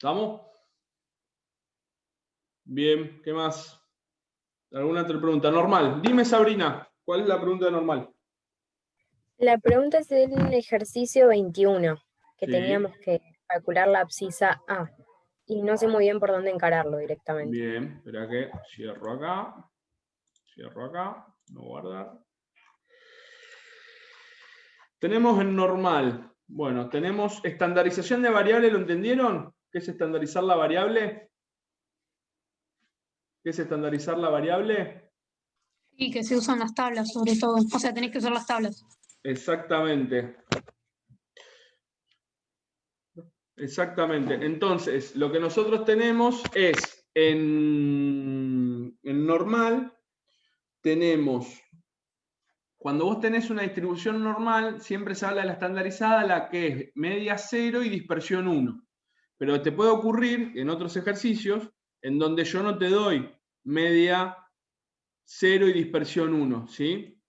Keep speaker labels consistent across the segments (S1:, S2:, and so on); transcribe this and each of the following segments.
S1: ¿Estamos? Bien, ¿qué más? ¿Alguna otra pregunta? Normal. Dime, Sabrina, ¿cuál es la pregunta normal?
S2: La pregunta es del ejercicio 21, que
S1: Sí.
S2: teníamos que calcular la abscisa A. Y no sé muy bien por dónde encararlo directamente.
S1: Bien, espera que cierro acá, no guardar. Tenemos en normal. Bueno, tenemos estandarización de variable, ¿lo entendieron? ¿Qué es estandarizar la variable? ¿Qué es estandarizar la variable?
S3: Y que se usan las tablas, sobre todo. O sea, tenés que usar las tablas.
S1: Exactamente. Exactamente. Entonces, lo que nosotros tenemos es en normal, tenemos, cuando vos tenés una distribución normal, siempre se habla de la estandarizada, la que es media 0 y dispersión 1. Pero te puede ocurrir en otros ejercicios en donde yo no te doy media 0 y dispersión 1, ¿sí?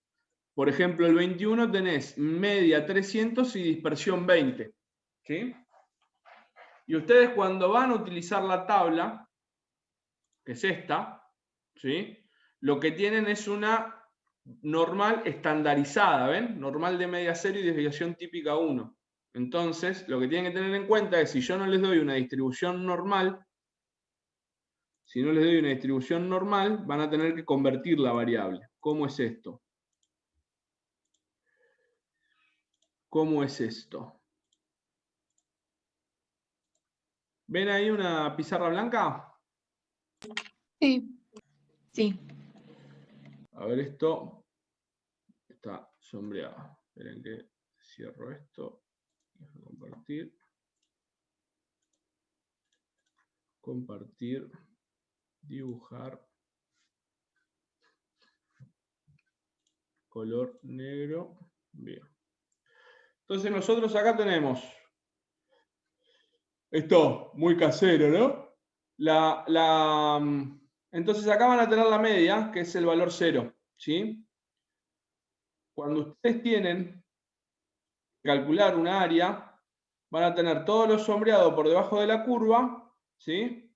S1: Por ejemplo, el 21 tenés media 300 y dispersión 20, ¿sí? Y ustedes cuando van a utilizar la tabla, que es esta, ¿sí? Lo que tienen es una normal estandarizada, ¿ven? Normal de media 0 y desviación típica 1. Entonces, lo que tienen que tener en cuenta es, si yo no les doy una distribución normal, van a tener que convertir la variable. ¿Cómo es esto? ¿Cómo es esto? ¿Ven ahí una pizarra blanca?
S3: Sí.
S4: Sí.
S1: A ver, esto está sombreado. Esperen que cierro esto. Dejo compartir. Compartir. Dibujar. Color negro. Bien. Entonces nosotros acá tenemos esto muy casero, ¿no? Entonces acá van a tener la media, que es el valor 0, ¿sí? Cuando ustedes tienen que calcular una área, van a tener todo lo sombreado por debajo de la curva, ¿sí?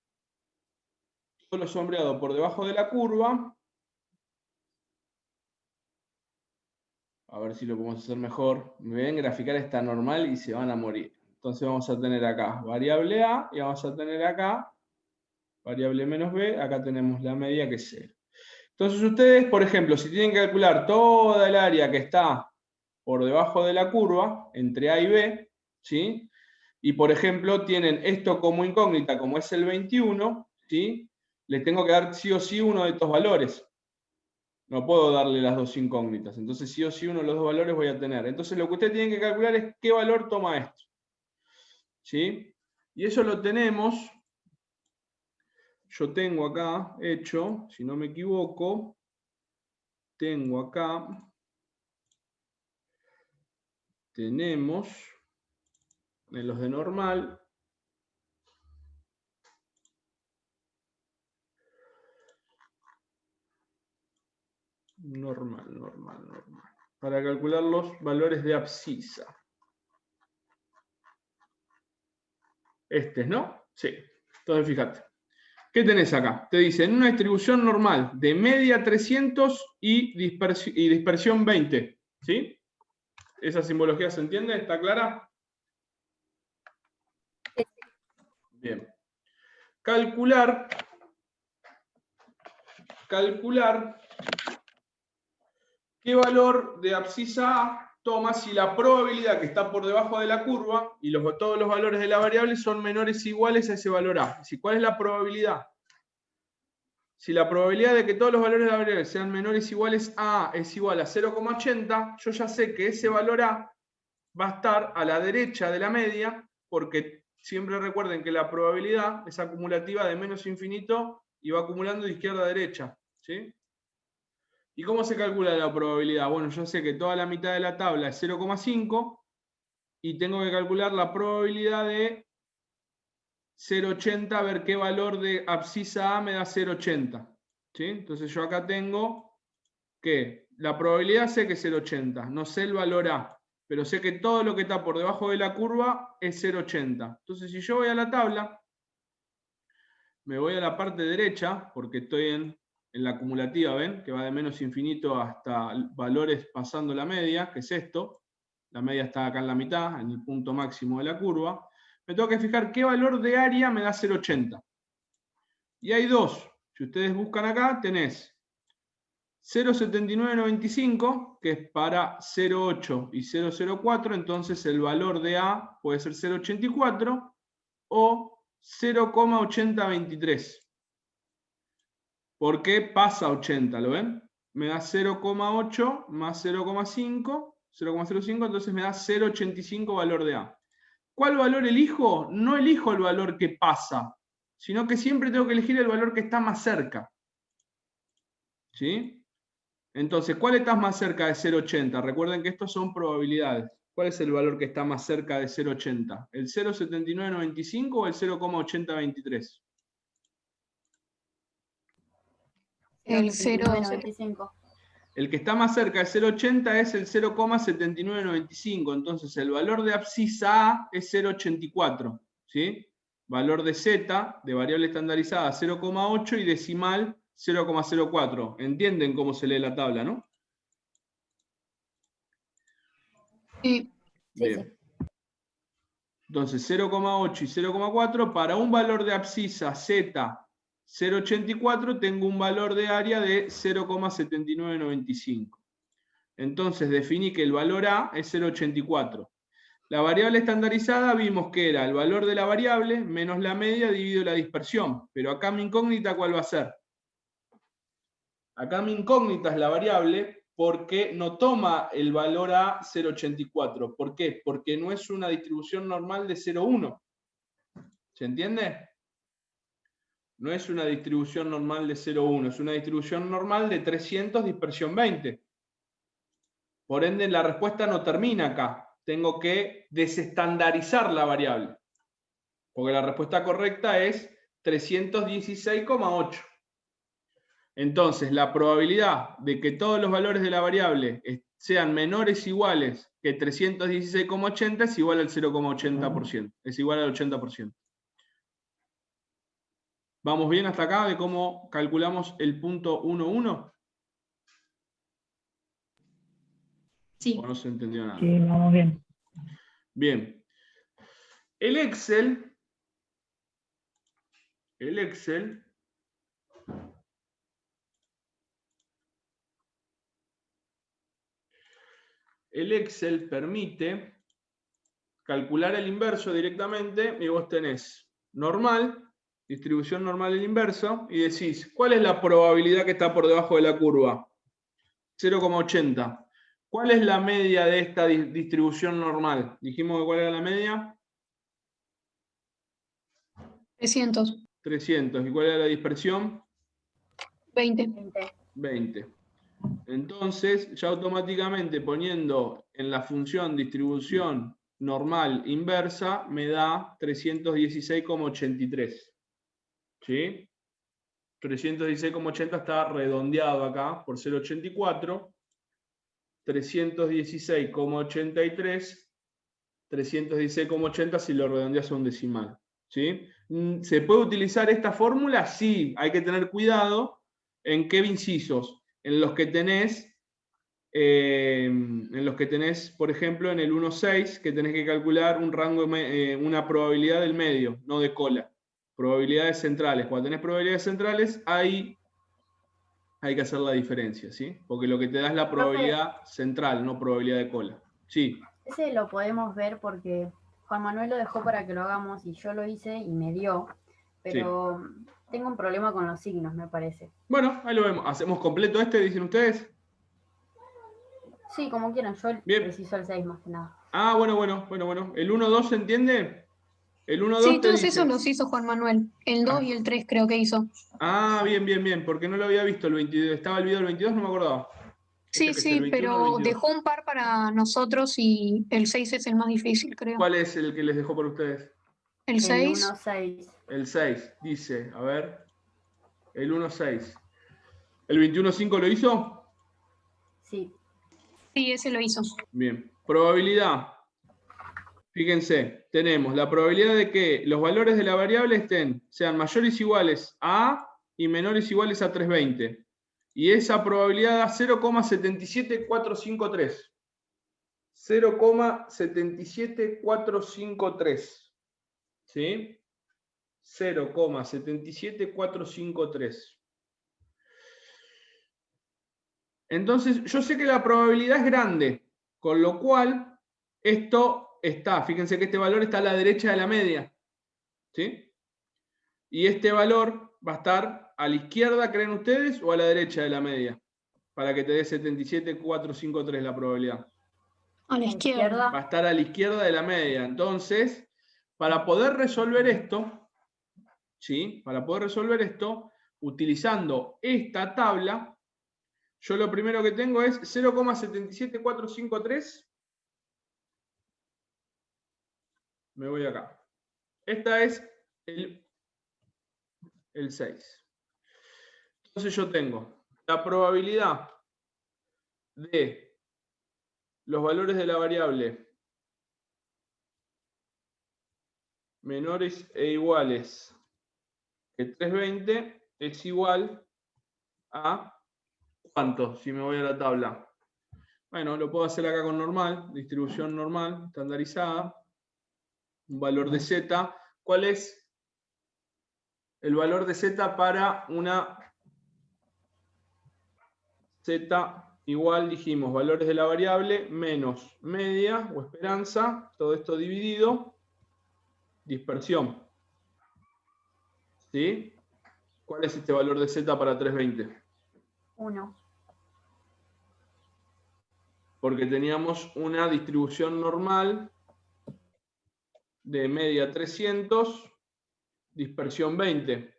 S1: Todo lo sombreado por debajo de la curva. A ver si lo podemos hacer mejor. Me ven, graficar está normal y se van a morir. Entonces vamos a tener acá variable A y vamos a tener acá variable menos B. Acá tenemos la media que es 0. Entonces ustedes, por ejemplo, si tienen que calcular toda el área que está por debajo de la curva, entre A y B, ¿sí? Y por ejemplo tienen esto como incógnita, como es el 21, ¿sí? Les tengo que dar sí o sí uno de estos valores. No puedo darle las dos incógnitas. Entonces sí o sí uno de los dos valores voy a tener. Entonces lo que ustedes tienen que calcular es qué valor toma esto. ¿Sí? Y eso lo tenemos. Yo tengo acá hecho, si no me equivoco, tengo acá, tenemos en los de normal, normal, para calcular los valores de abscisa. ¿No? Sí. Entonces fíjate. ¿Qué tenés acá? Te dice, en una distribución normal de media 300 y dispersión 20. ¿Sí? ¿Esa simbología se entiende? ¿Está clara? Bien. Calcular qué valor de abscisa A toma si la probabilidad que está por debajo de la curva y todos los valores de la variable son menores o iguales a ese valor A. ¿Cuál es la probabilidad? Si la probabilidad de que todos los valores de la variable sean menores o iguales a A es igual a 0,80, yo ya sé que ese valor A va a estar a la derecha de la media, porque siempre recuerden que la probabilidad es acumulativa de menos infinito y va acumulando de izquierda a derecha. ¿Sí? ¿Y cómo se calcula la probabilidad? Bueno, yo sé que toda la mitad de la tabla es 0,5 y tengo que calcular la probabilidad de 0,80, a ver qué valor de abscisa A me da 0,80. ¿Sí? Entonces yo acá tengo que la probabilidad sé que es 0,80, no sé el valor A, pero sé que todo lo que está por debajo de la curva es 0,80. Entonces si yo voy a la tabla me voy a la parte derecha, porque estoy en la acumulativa, ¿ven? Que va de menos infinito hasta valores pasando la media, que es esto. La media está acá en la mitad, en el punto máximo de la curva. Me tengo que fijar qué valor de área me da 0,80. Y hay dos. Si ustedes buscan acá, tenés 0,7995, que es para 0,8 y 0,04, entonces el valor de A puede ser 0,84 o 0,8023. ¿Por qué pasa 80? ¿Lo ven? Me da 0,8 más 0,5, 0,05, entonces me da 0,85 valor de A. ¿Cuál valor elijo? No elijo el valor que pasa, sino que siempre tengo que elegir el valor que está más cerca. ¿Sí? Entonces, ¿cuál está más cerca de 0,80? Recuerden que estos son probabilidades. ¿Cuál es el valor que está más cerca de 0,80? ¿El 0,7995 o el 0,8023?
S3: El
S4: 0,95.
S1: El que está más cerca de 0,80 es el 0,7995. Entonces, el valor de abscisa A es 0,84. ¿Sí? Valor de Z, de variable estandarizada, 0,8 y decimal 0,04. ¿Entienden cómo se lee la tabla, no?
S3: Sí.
S1: Bien. Entonces, 0,8 y 0,4, para un valor de abscisa Z 0,84, tengo un valor de área de 0,7995. Entonces, definí que el valor A es 0,84. La variable estandarizada vimos que era el valor de la variable menos la media dividido la dispersión. Pero acá mi incógnita, ¿cuál va a ser? Acá mi incógnita es la variable porque no toma el valor A 0,84. ¿Por qué? Porque no es una distribución normal de 0,1. ¿Se entiende? No es una distribución normal de 0,1, es una distribución normal de 300 dispersión 20. Por ende, la respuesta no termina acá. Tengo que desestandarizar la variable. Porque la respuesta correcta es 316,8. Entonces, la probabilidad de que todos los valores de la variable sean menores o iguales que 316,80 es igual al 0,80%. Es igual al 80%. ¿Vamos bien hasta acá de cómo calculamos el punto 1,1?
S3: Sí.
S1: ¿O no se entendió nada?
S4: Sí, vamos bien.
S1: Bien. El Excel permite calcular el inverso directamente y vos tenés normal, distribución normal del inverso, y decís, ¿cuál es la probabilidad que está por debajo de la curva? 0,80. ¿Cuál es la media de esta distribución normal? Dijimos que ¿cuál era la media?
S3: 300.
S1: 300. ¿Y cuál era la dispersión?
S3: 20.
S1: 20. Entonces, ya automáticamente poniendo en la función distribución normal inversa, me da 316,83. ¿Sí? 316,80 está redondeado acá por 0,84. 316,83. 316,80 si lo redondeas a un decimal. ¿Sí? ¿Se puede utilizar esta fórmula? Sí, hay que tener cuidado en qué incisos. En los que tenés, por ejemplo, en el 1,6, que tenés que calcular un rango, una probabilidad del medio, no de cola. Probabilidades centrales. Cuando tenés probabilidades centrales, ahí hay que hacer la diferencia, ¿sí? Porque lo que te da es la probabilidad central, no probabilidad de cola. Sí.
S4: Ese lo podemos ver porque Juan Manuel lo dejó para que lo hagamos y yo lo hice y me dio, pero tengo un problema con los signos, me parece.
S1: Bueno, ahí lo vemos. ¿Hacemos completo este, dicen ustedes?
S4: Sí, como quieran, yo
S1: Bien.
S4: preciso el 6 más que nada.
S1: Ah, bueno. ¿El 1,2 se entiende? El 1,2
S3: Sí,
S1: te
S3: todos
S1: dice...
S3: esos los hizo Juan Manuel. El 2 y el 3 creo que hizo.
S1: Ah, bien, porque no lo había visto el 22. Estaba el video del 22, no me acordaba.
S3: Sí, sí, pero dejó un par para nosotros y el 6 es el más difícil, creo.
S1: ¿Cuál es el que les dejó por ustedes?
S3: El 6.
S4: 1,6.
S1: El 6, dice, a ver. El 1,6. ¿El 21,5 lo hizo?
S4: Sí.
S3: Sí, ese lo hizo.
S1: Bien. Probabilidad. Fíjense, tenemos la probabilidad de que los valores de la variable sean mayores o iguales a A y menores o iguales a 320. Y esa probabilidad da 0,77453. 0,77453. ¿Sí? 0,77453. Entonces, yo sé que la probabilidad es grande, con lo cual esto está, fíjense que este valor está a la derecha de la media. ¿Sí? Y este valor va a estar a la izquierda, ¿creen ustedes? O a la derecha de la media. Para que te dé 77,453 la probabilidad.
S3: A la izquierda.
S1: Va a estar a la izquierda de la media. Entonces, para poder resolver esto, ¿sí? Para poder resolver esto, utilizando esta tabla, yo lo primero que tengo es 0,77453. Me voy acá. Esta es el 6. Entonces yo tengo la probabilidad de los valores de la variable menores e iguales que 320 es igual a ¿cuánto? Si me voy a la tabla. Bueno, lo puedo hacer acá con normal, distribución normal, estandarizada, un valor de z. ¿Cuál es el valor de z para una z igual? Dijimos, valores de la variable menos media o esperanza, todo esto dividido, dispersión. ¿Sí? ¿Cuál es este valor de z para 320?
S4: 1.
S1: Porque teníamos una distribución normal de media 300, dispersión 20.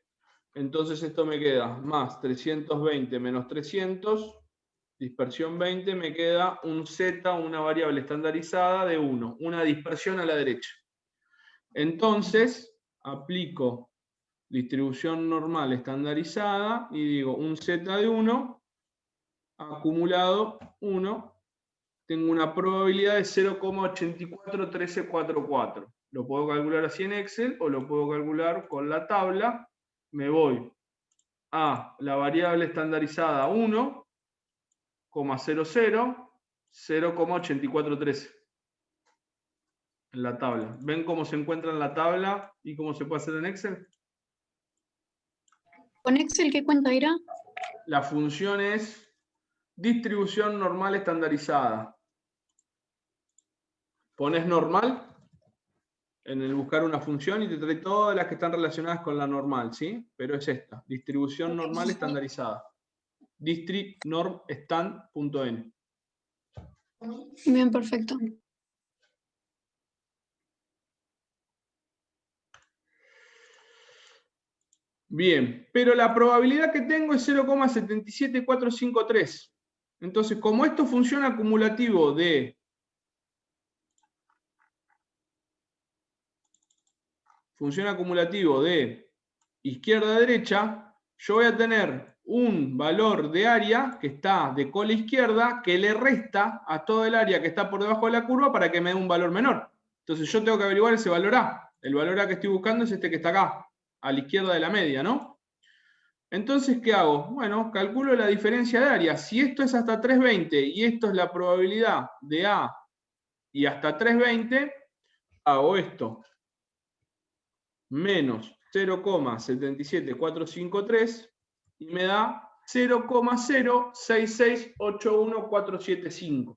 S1: Entonces esto me queda más 320 menos 300, dispersión 20, me queda un z, una variable estandarizada de 1, una dispersión a la derecha. Entonces aplico distribución normal estandarizada y digo un z de 1 acumulado 1. Tengo una probabilidad de 0,841344. Lo puedo calcular así en Excel o lo puedo calcular con la tabla. Me voy a la variable estandarizada 1,00, 0,8413 en la tabla. ¿Ven cómo se encuentra en la tabla y cómo se puede hacer en Excel?
S3: ¿Con Excel qué cuenta irá?
S1: La función es distribución normal estandarizada. Pones normal en el buscar una función y te trae todas las que están relacionadas con la normal, ¿sí? Pero es esta, distribución normal estandarizada. Distrinormstand.n.
S3: Bien, perfecto.
S1: Bien, pero la probabilidad que tengo es 0,77453. Entonces, como esto funciona acumulativo de izquierda a derecha, yo voy a tener un valor de área que está de cola izquierda que le resta a todo el área que está por debajo de la curva para que me dé un valor menor. Entonces yo tengo que averiguar ese valor A. El valor A que estoy buscando es este que está acá, a la izquierda de la media, ¿no? Entonces, ¿qué hago? Bueno, calculo la diferencia de área. Si esto es hasta 320 y esto es la probabilidad de A y hasta 320, hago esto. Menos 0,77453 y me da 0,06681475.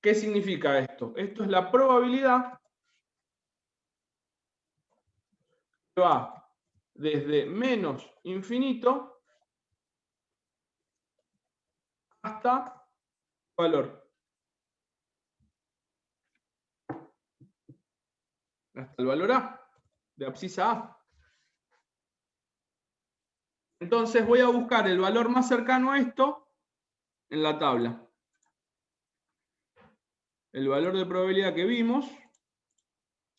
S1: ¿Qué significa esto? Esto es la probabilidad que va desde menos infinito hasta valor. Hasta el valor A, de abscisa A. Entonces voy a buscar el valor más cercano a esto en la tabla. El valor de probabilidad que vimos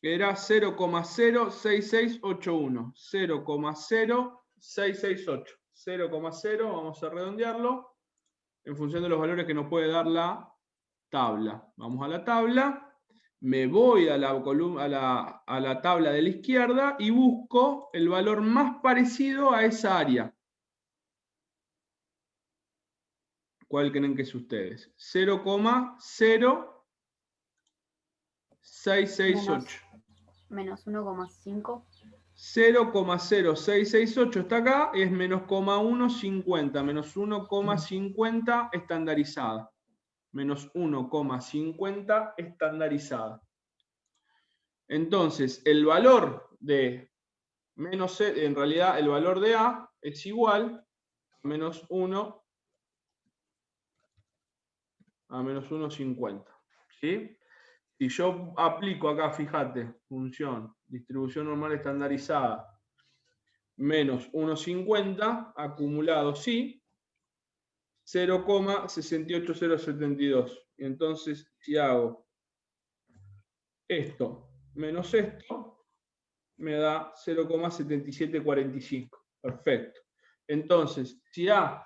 S1: era 0,06681. 0,0668. 0,0, vamos a redondearlo, en función de los valores que nos puede dar la tabla. Vamos a la tabla me voy a la columna, a la tabla de la izquierda y busco el valor más parecido a esa área. ¿Cuál creen que es ustedes? 0,0668.
S4: Menos 1,5.
S1: 0,0668 está acá, es menos 1,50, menos 1,50 estandarizada. Menos 1,50 estandarizada. Entonces, el valor de menos C, en realidad el valor de A es igual a menos 1 a menos 1,50. ¿Sí? Si yo aplico acá, fíjate, función, distribución normal estandarizada, menos 1,50, acumulado sí, 0,68072. Y entonces, si hago esto menos esto, me da 0,7745. Perfecto. Entonces, si A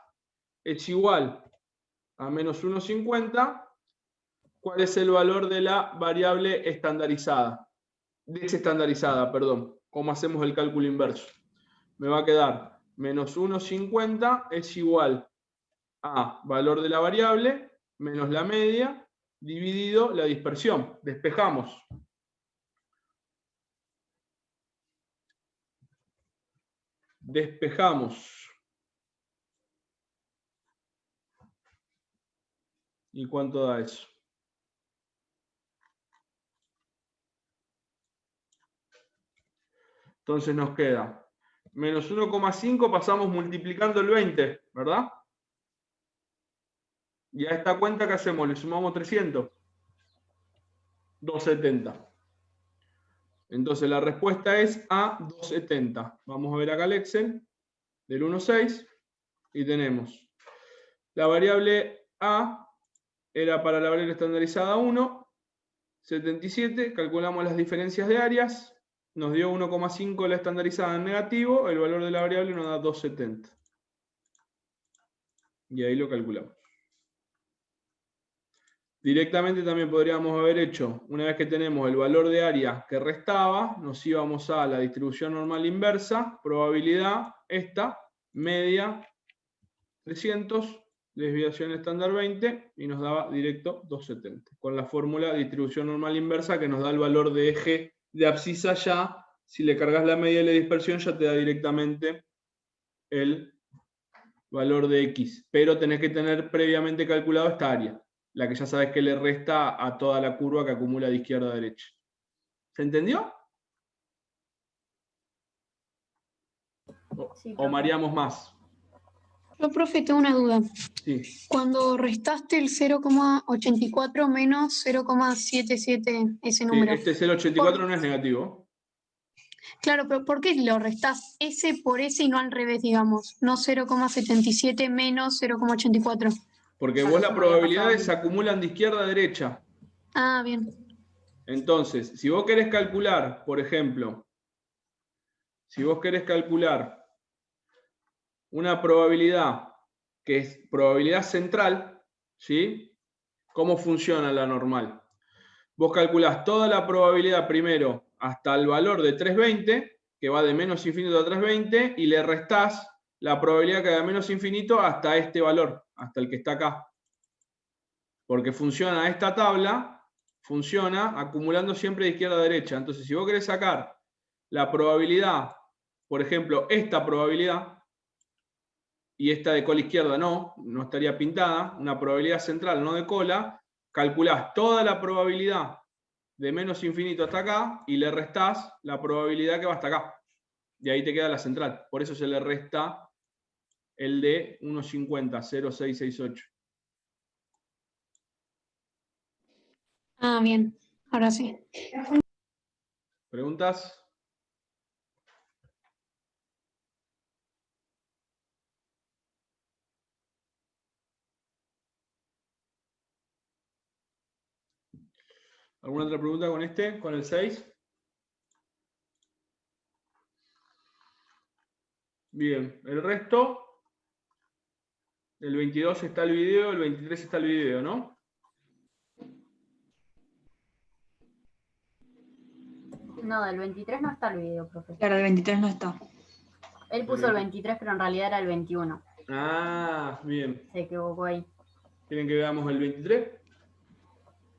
S1: es igual a menos 1,50, ¿cuál es el valor de la variable estandarizada? Desestandarizada, perdón. ¿Cómo hacemos el cálculo inverso? Me va a quedar menos 1,50 es igual a valor de la variable menos la media dividido la dispersión. Despejamos. Despejamos. ¿Y cuánto da eso? Entonces nos queda menos 1,5, pasamos multiplicando el 20, ¿verdad? Y a esta cuenta, ¿qué hacemos? Le sumamos 300. 270. Entonces la respuesta es A, 270. Vamos a ver acá el Excel del 1,6 y tenemos la variable A era para la variable estandarizada 1, 77, calculamos las diferencias de áreas, nos dio 1,5 la estandarizada en negativo, el valor de la variable nos da 270. Y ahí lo calculamos. Directamente también podríamos haber hecho, una vez que tenemos el valor de área que restaba, nos íbamos a la distribución normal inversa, probabilidad, esta, media 300, desviación estándar 20, y nos daba directo 270. Con la fórmula distribución normal inversa que nos da el valor de eje de abscisa ya, si le cargas la media y la dispersión ya te da directamente el valor de X. Pero tenés que tener previamente calculado esta área, la que ya sabes que le resta a toda la curva que acumula de izquierda a derecha. ¿Se entendió?
S4: Sí,
S1: ¿O mareamos más?
S3: Yo, profe, tengo una duda.
S1: Sí.
S3: Cuando restaste el 0,84 menos 0,77, ese número.
S1: Sí, este 0,84 no es negativo.
S3: Claro, pero ¿por qué lo restás ese por ese y no al revés, digamos? No 0,77 menos 0,84.
S1: Porque
S4: Claro,
S1: vos
S4: eso
S1: las
S4: me había
S1: probabilidades se
S4: pasado.
S1: acumulan de izquierda a derecha.
S3: Ah, bien.
S1: Entonces, si vos querés calcular, por ejemplo, si vos querés calcular una probabilidad que es probabilidad central, ¿sí? ¿Cómo funciona la normal? Vos calculás toda la probabilidad primero hasta el valor de 320, que va de menos infinito a 320, y le restás la probabilidad que va de menos infinito hasta este valor, hasta el que está acá. Porque funciona esta tabla, funciona acumulando siempre de izquierda a derecha. Entonces, si vos querés sacar la probabilidad, por ejemplo, esta probabilidad, y esta de cola izquierda no estaría pintada, una probabilidad central, no de cola, calculás toda la probabilidad de menos infinito hasta acá y le restás la probabilidad que va hasta acá. Y ahí te queda la central. Por eso se le resta el de 1,50, 0,668.
S3: Ah, bien. Ahora sí.
S1: ¿Preguntas? ¿Alguna otra pregunta con este? ¿Con el 6? Bien, el resto, el 22 está el video, el 23 está el video, ¿no?
S4: No, del 23 no está el video, profesor.
S5: Claro, del 23 no está.
S4: Él puso el 23, pero en realidad era el 21.
S1: Ah, bien.
S4: Se equivocó ahí.
S1: ¿Quieren que veamos el 23?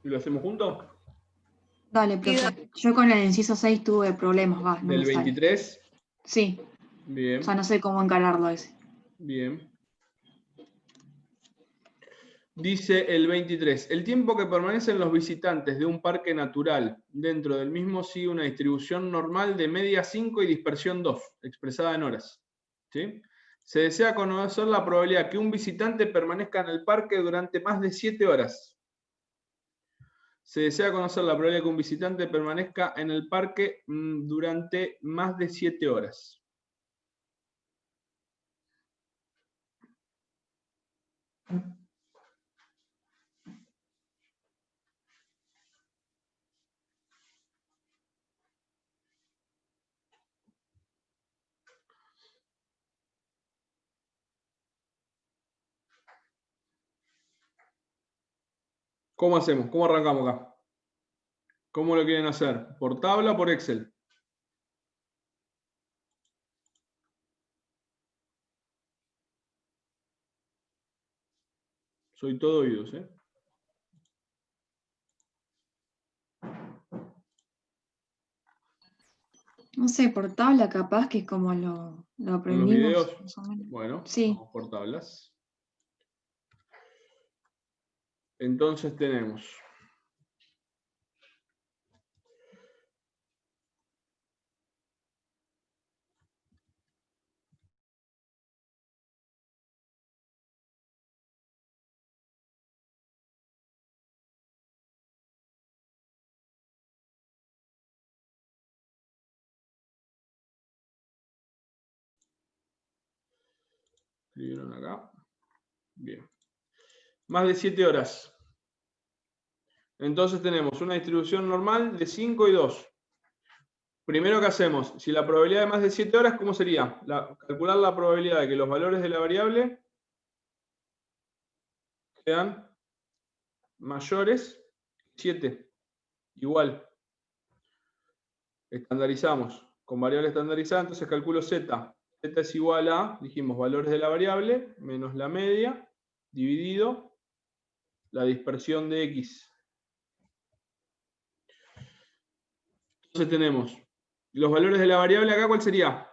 S1: ¿Y lo hacemos juntos?
S5: Dale, profe. Yo con el inciso 6 tuve problemas, no
S1: ¿Del
S5: me sale.
S1: 23?
S5: Sí,
S1: Bien.
S5: o sea, no sé cómo encararlo ese.
S1: Bien. Dice el 23. El tiempo que permanecen los visitantes de un parque natural dentro del mismo sigue una distribución normal de media 5 y dispersión 2, expresada en horas. ¿Sí? Se desea conocer la probabilidad que un visitante permanezca en el parque durante más de 7 horas. Se desea conocer la probabilidad que un visitante permanezca en el parque durante más de 7 horas. ¿Cómo hacemos? ¿Cómo arrancamos acá? ¿Cómo lo quieren hacer? ¿Por tabla o por Excel? Soy todo oídos, ¿eh?
S5: No sé, por tabla capaz que es como lo
S1: ¿Con los
S5: aprendimos.
S1: videos?
S5: Más o menos.
S1: Bueno,
S5: Sí.
S1: vamos por tablas. Entonces tenemos escribieron acá. Bien. Más de 7 horas. Entonces tenemos una distribución normal de 5 y 2. Primero, ¿qué hacemos? Si la probabilidad de más de 7 horas, ¿cómo sería? Calcular la probabilidad de que los valores de la variable sean mayores que 7. Igual. Estandarizamos. Con variable estandarizada, entonces calculo z. Z es igual a, dijimos, valores de la variable menos la media, dividido la dispersión de x. Entonces tenemos los valores de la variable acá, ¿cuál sería?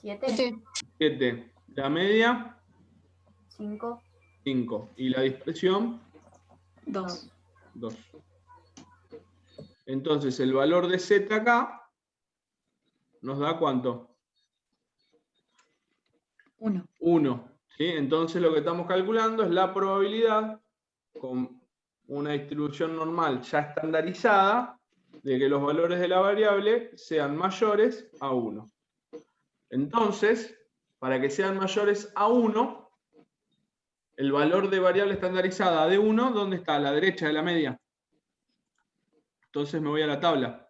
S4: 7,
S1: 7. La media,
S4: 5,
S1: 5. Y la dispersión,
S5: 2.
S1: 2. Entonces el valor de z acá nos da ¿cuánto?
S5: 1.
S1: 1. ¿Sí? Entonces lo que estamos calculando es la probabilidad con una distribución normal ya estandarizada de que los valores de la variable sean mayores a 1. Entonces, para que sean mayores a 1, el valor de variable estandarizada de 1, ¿dónde está? A la derecha de la media. Entonces me voy a la tabla.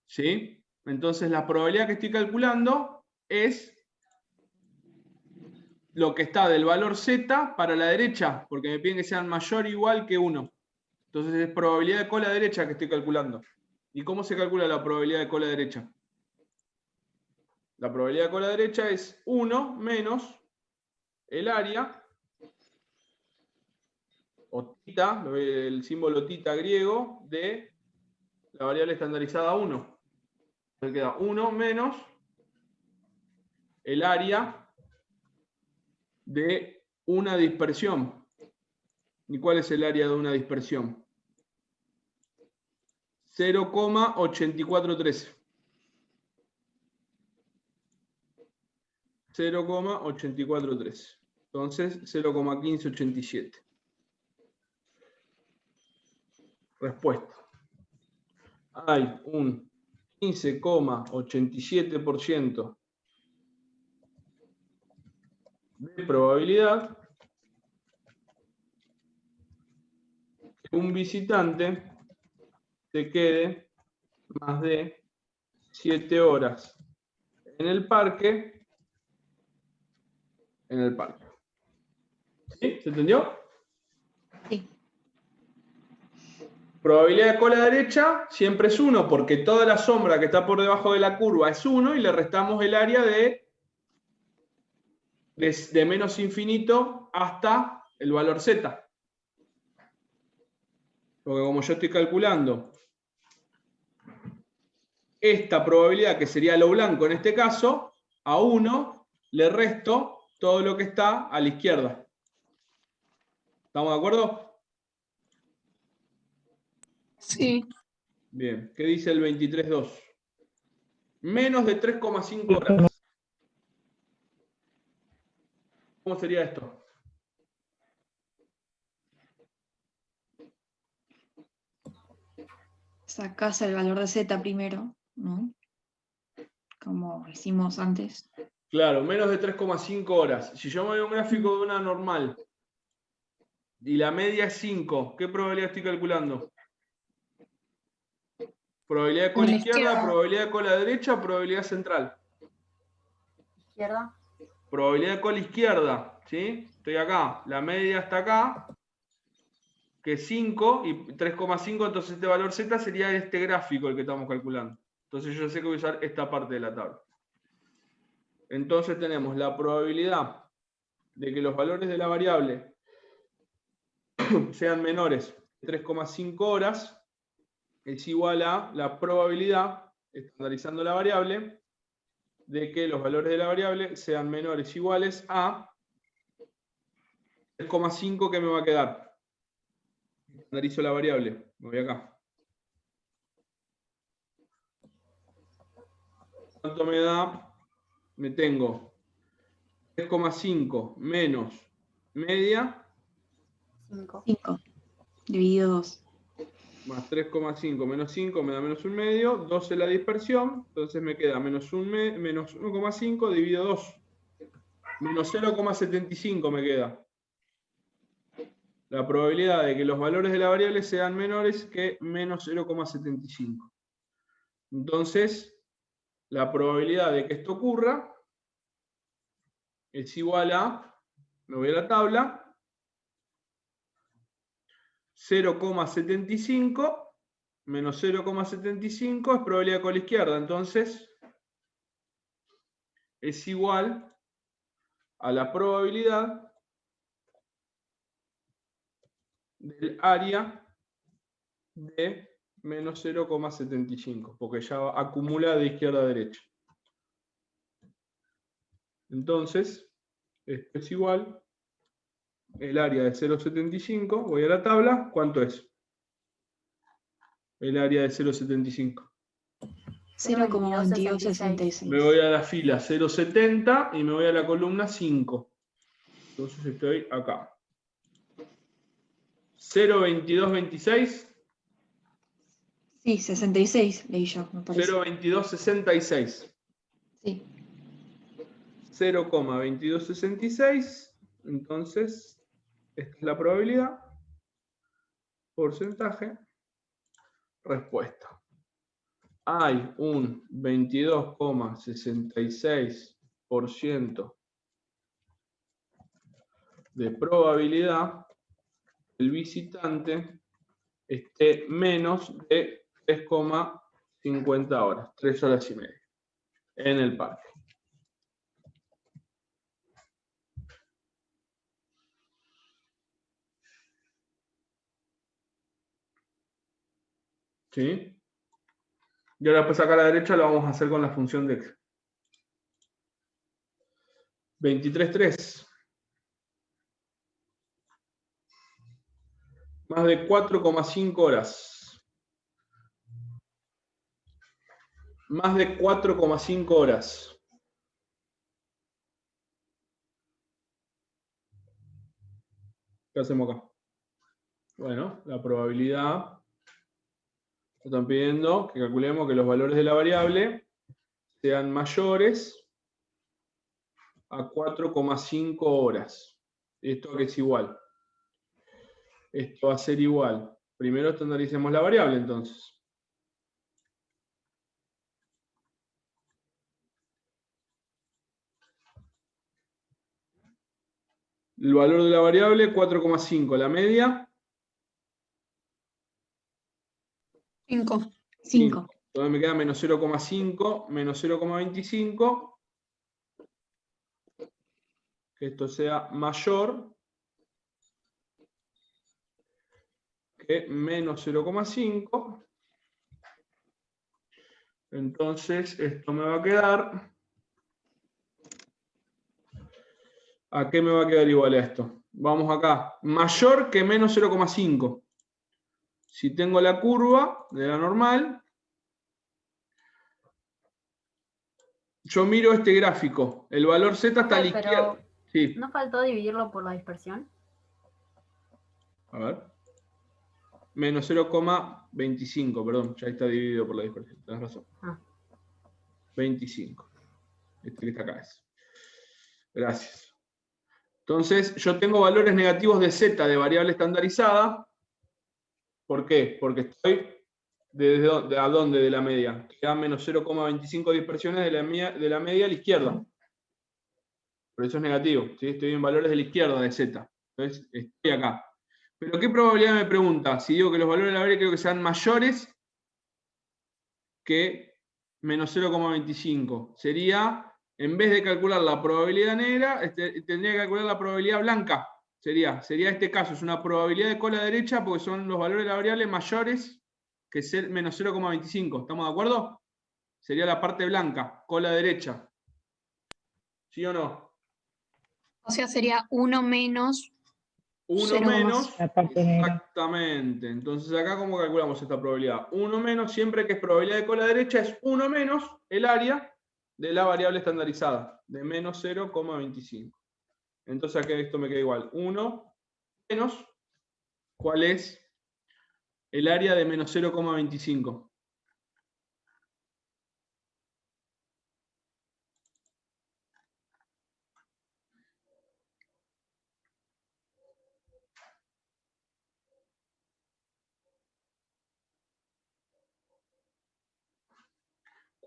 S1: ¿Sí? Entonces la probabilidad que estoy calculando es lo que está del valor z para la derecha, porque me piden que sean mayor o igual que 1. Entonces es probabilidad de cola derecha que estoy calculando. ¿Y cómo se calcula la probabilidad de cola derecha? La probabilidad de cola derecha es 1 menos el área, o tita, el símbolo tita griego, de la variable estandarizada 1. Me queda 1 menos el área de una dispersión. ¿Y cuál es el área de una dispersión? 0,8413. 0,843. Entonces, 0,1587. Respuesta. Hay un 15,87% de probabilidad que un visitante se quede más de 7 horas en el parque. ¿Sí? ¿Se entendió?
S5: Sí.
S1: Probabilidad de cola derecha siempre es 1, porque toda la sombra que está por debajo de la curva es 1 y le restamos el área de menos infinito hasta el valor z. Porque como yo estoy calculando esta probabilidad, que sería lo blanco en este caso, a 1 le resto todo lo que está a la izquierda. ¿Estamos de acuerdo?
S3: Sí.
S1: Bien, ¿qué dice el 23.2? Menos de 3,5 horas. ¿Cómo sería esto?
S5: Sacás el valor de z primero, ¿no? Como hicimos antes.
S1: Claro, menos de 3,5 horas. Si yo me doy un gráfico de una normal y la media es 5, ¿qué probabilidad estoy calculando? Probabilidad de cola
S3: La
S1: izquierda,
S3: izquierda.
S1: probabilidad de cola derecha, probabilidad central.
S4: Izquierda.
S1: Probabilidad de cola izquierda, ¿sí? Estoy acá, la media está acá, que es 5 y 3,5, entonces este valor z sería este gráfico el que estamos calculando. Entonces yo sé que voy a usar esta parte de la tabla. Entonces tenemos la probabilidad de que los valores de la variable sean menores de 3,5 horas es igual a la probabilidad, estandarizando la variable, de que los valores de la variable sean menores o iguales a 3,5 que me va a quedar. Estandarizo la variable, me voy acá. ¿Cuánto me da? Me tengo 3,5 menos media
S4: 5.
S5: 5 dividido 2.
S1: más 3,5 menos 5 me da menos 1,5, 12 la dispersión, entonces me queda menos 1,5 dividido 2. Menos 0,75 me queda. La probabilidad de que los valores de la variable sean menores que menos 0,75. Entonces, la probabilidad de que esto ocurra es igual a, me voy a la tabla, 0,75 menos 0,75 es probabilidad con la izquierda, entonces es igual a la probabilidad del área de menos 0,75, porque ya acumula de izquierda a derecha. Entonces, esto es igual, el área de 0,75, voy a la tabla, ¿cuánto es? El área de 0,75.
S5: 0,2266.
S1: Me voy a la fila 0,70 y me voy a la columna 5. Entonces estoy acá. 0,2226.
S5: Sí, 66 leí yo, me parece.
S1: 0,2266.
S5: Sí.
S1: 0,2266. Entonces, esta es la probabilidad. Porcentaje. Respuesta. Hay un 22,66% de probabilidad que el visitante esté menos de 3,50 horas, 3 horas y media, en el parque. ¿Sí? Y ahora después acá a la derecha lo vamos a hacer con la función de x. 23,3. Más de 4,5 horas. Más de 4,5 horas. ¿Qué hacemos acá? Bueno, la probabilidad. Están pidiendo que calculemos que los valores de la variable sean mayores a 4,5 horas. Esto que es igual. Esto va a ser igual. Primero estandaricemos la variable entonces. El valor de la variable 4,5. La media
S3: 5.
S5: 5.
S1: Entonces me queda menos 0,5, menos 0,25. Que esto sea mayor que menos 0,5. Entonces esto me va a quedar... ¿A qué me va a quedar igual a esto? Vamos acá. Mayor que menos 0,5. Si tengo la curva de la normal, yo miro este gráfico. El valor Z está a la izquierda.
S4: Pero
S1: Sí.
S4: ¿no faltó dividirlo por la dispersión?
S1: A ver. Menos 0,25, perdón. Ya está dividido por la dispersión. Tenés razón. 25. Este que está acá es. Gracias. Entonces, yo tengo valores negativos de Z de variable estandarizada. ¿Por qué? Porque estoy ¿desde a dónde de la media? Queda menos 0,25 dispersiones de la media a la izquierda. Por eso es negativo. ¿Sí? Estoy en valores de la izquierda de Z. Entonces, estoy acá. ¿Pero qué probabilidad me pregunta? Si digo que los valores de la variable creo que sean mayores que menos 0,25. Sería, en vez de calcular la probabilidad negra, tendría que calcular la probabilidad blanca. Sería este caso, es una probabilidad de cola derecha porque son los valores de la variable mayores que menos 0,25. ¿Estamos de acuerdo? Sería la parte blanca, cola derecha. ¿Sí o no?
S3: O sea, sería 1 menos
S1: 1 menos,
S6: La parte negra.
S1: exactamente. Entonces acá, ¿cómo calculamos esta probabilidad? 1 menos, siempre que es probabilidad de cola derecha, es 1 menos el área de la variable estandarizada, de menos 0,25. Entonces acá esto me queda igual. 1 menos, ¿cuál es el área de menos 0,25?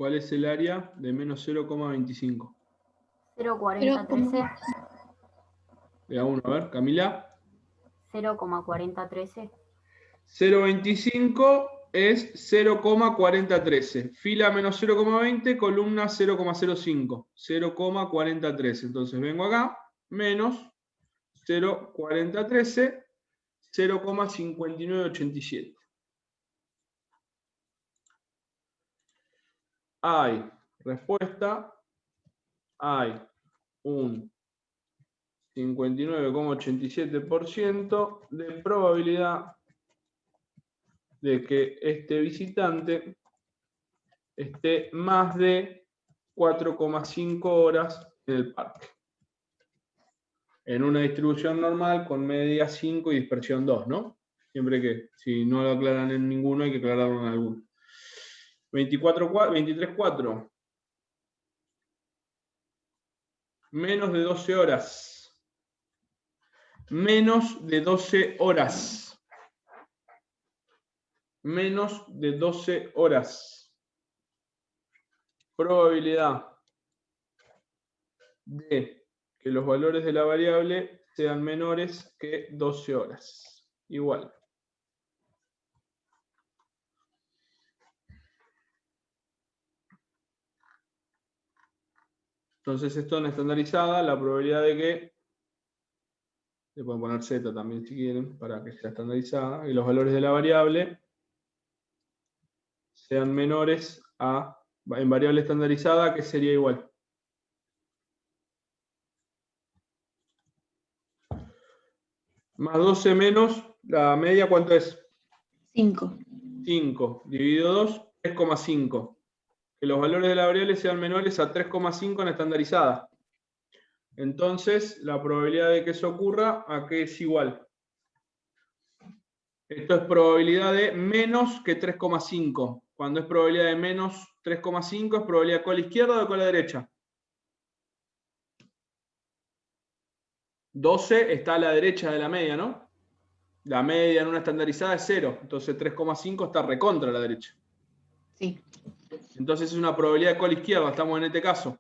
S1: ¿Cuál es el área de menos 0,25?
S4: 0,4013.
S1: De a uno, a ver, Camila.
S4: 0,4013.
S1: 0,25 es 0,4013. Fila menos 0,20, columna 0,05. 0,4013. Entonces vengo acá, menos 0,4013, 0,5987. Hay respuesta, hay un 59,87% de probabilidad de que este visitante esté más de 4,5 horas en el parque. En una distribución normal con media 5 y dispersión 2, ¿no? Siempre que, si no lo aclaran en ninguno, hay que aclararlo en alguno. 23,4. Menos de 12 horas. Menos de 12 horas. Menos de 12 horas. Probabilidad de que los valores de la variable sean menores que 12 horas. Igual. Entonces esto en estandarizada, la probabilidad de que, le pueden poner Z también si quieren, para que sea estandarizada, y los valores de la variable sean menores a, en variable estandarizada, que sería igual. Más 12 menos, la media, ¿cuánto es?
S5: 5.
S1: 5 dividido 2, 3,5. Que los valores de la variable sean menores a 3,5 en estandarizada. Entonces, la probabilidad de que eso ocurra, ¿a qué es igual? Esto es probabilidad de menos que 3,5. Cuando es probabilidad de menos 3,5 es probabilidad de cola izquierda o de cola derecha. 12 está a la derecha de la media, ¿no? La media en una estandarizada es 0. Entonces 3,5 está recontra a la derecha.
S5: Sí.
S1: Entonces es una probabilidad de cola izquierda, estamos en este caso.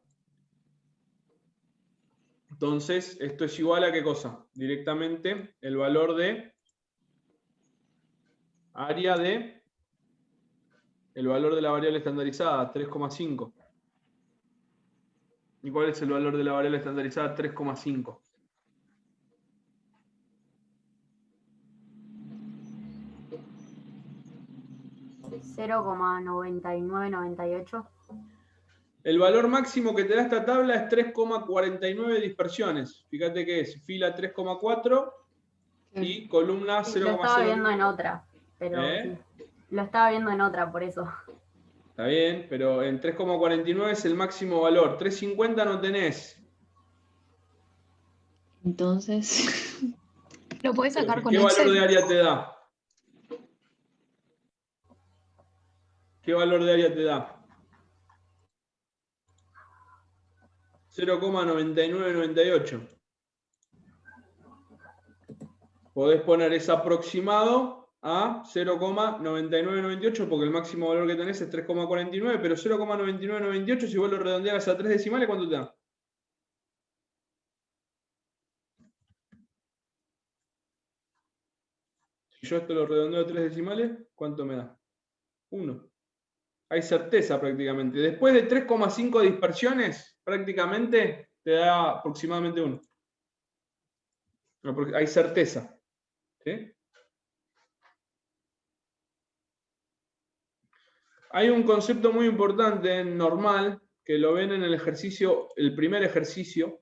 S1: Entonces, esto es igual a ¿qué cosa? Directamente el valor de área de El valor de la variable estandarizada, 3,5. ¿Y cuál es el valor de la variable estandarizada? 3,5.
S4: $0,9998.
S1: El valor máximo que te da esta tabla es 3,49 dispersiones. Fíjate que es fila 3,4 y columna
S4: Sí, lo estaba viendo en
S1: 0,01.
S4: otra, pero
S1: ¿Eh?
S4: sí. Lo estaba viendo en otra, por eso.
S1: Está bien, pero en 3,49 es el máximo valor. 3,50 no tenés.
S5: Entonces,
S3: Lo podés sacar con
S1: ¿Qué valor
S3: Excel.
S1: de área te da? ¿Qué valor de área te da? 0,9998. Podés poner ese aproximado a 0,9998 porque el máximo valor que tenés es 3,49, pero 0,9998 si vos lo redondeas a 3 decimales, ¿cuánto te da? Si yo esto lo redondeo a 3 decimales, ¿cuánto me da? 1. Hay certeza prácticamente. Después de 3,5 dispersiones, prácticamente te da aproximadamente 1. Hay certeza. ¿Sí? Hay un concepto muy importante en normal, que lo ven en el ejercicio, el primer ejercicio,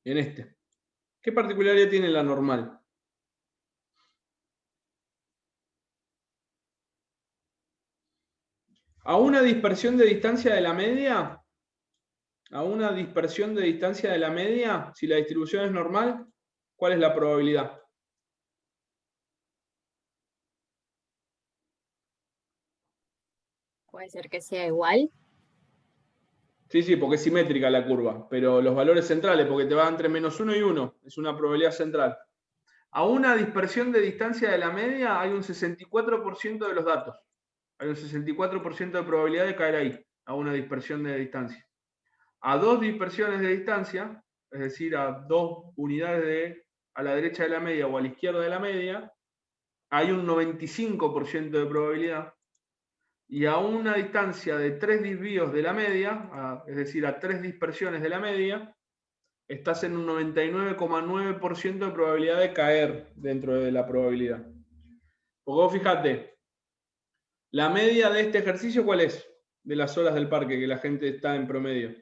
S1: en este. ¿Qué particularidad tiene la normal? A una dispersión de distancia de la media, si la distribución es normal, ¿cuál es la probabilidad?
S2: Puede ser que sea igual.
S1: Sí, porque es simétrica la curva, pero los valores centrales, porque te va entre -1 y 1, es una probabilidad central. A una dispersión de distancia de la media hay un 64% de los datos. Hay un 64% de probabilidad de caer ahí, a una dispersión de distancia. A 2 dispersiones de distancia, es decir, a 2 unidades a la derecha de la media o a la izquierda de la media, hay un 95% de probabilidad. Y a una distancia de 3 desvíos de la media, es decir, a 3 dispersiones de la media, estás en un 99,9% de probabilidad de caer dentro de la probabilidad. Porque vos fíjate, la media de este ejercicio, ¿cuál es? De las horas del parque que la gente está en promedio.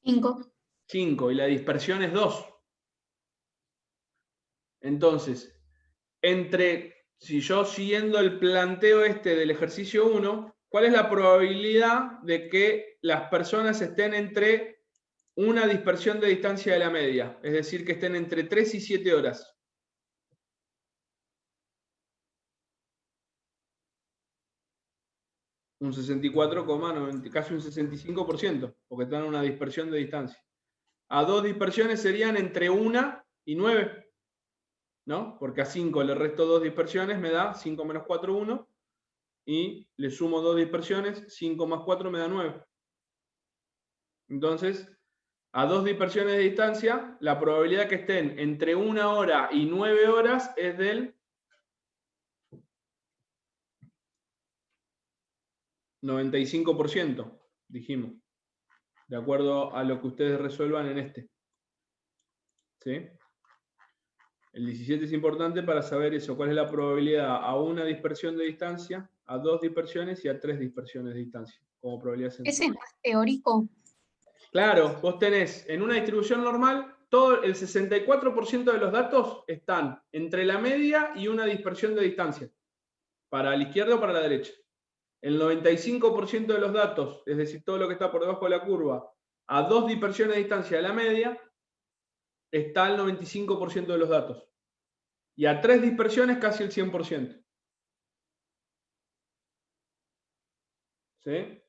S3: 5.
S1: 5, y la dispersión es 2. Entonces, si yo siguiendo el planteo este del ejercicio 1, ¿cuál es la probabilidad de que las personas estén entre una dispersión de distancia de la media? Es decir, que estén entre 3 y 7 horas. Un 64,90, casi un 65%, porque están en una dispersión de distancia. A 2 dispersiones serían entre 1 y 9, ¿no? Porque a 5 le resto 2 dispersiones, me da 5 menos 4, 1, y le sumo 2 dispersiones, 5 más 4 me da 9. Entonces, a 2 dispersiones de distancia, la probabilidad que estén entre 1 hora y 9 horas es del 95%, dijimos, de acuerdo a lo que ustedes resuelvan en este. ¿Sí? El 17 es importante para saber eso, cuál es la probabilidad a una dispersión de distancia, a 2 dispersiones y a 3 dispersiones de distancia, como probabilidad central.
S3: ¿Ese es más teórico?
S1: Claro, vos tenés en una distribución normal, todo el 64% de los datos están entre la media y una dispersión de distancia, para la izquierda o para la derecha. El 95% de los datos, es decir, todo lo que está por debajo de la curva, a 2 dispersiones de distancia de la media, está el 95% de los datos. Y a 3 dispersiones casi el 100%. ¿Sí?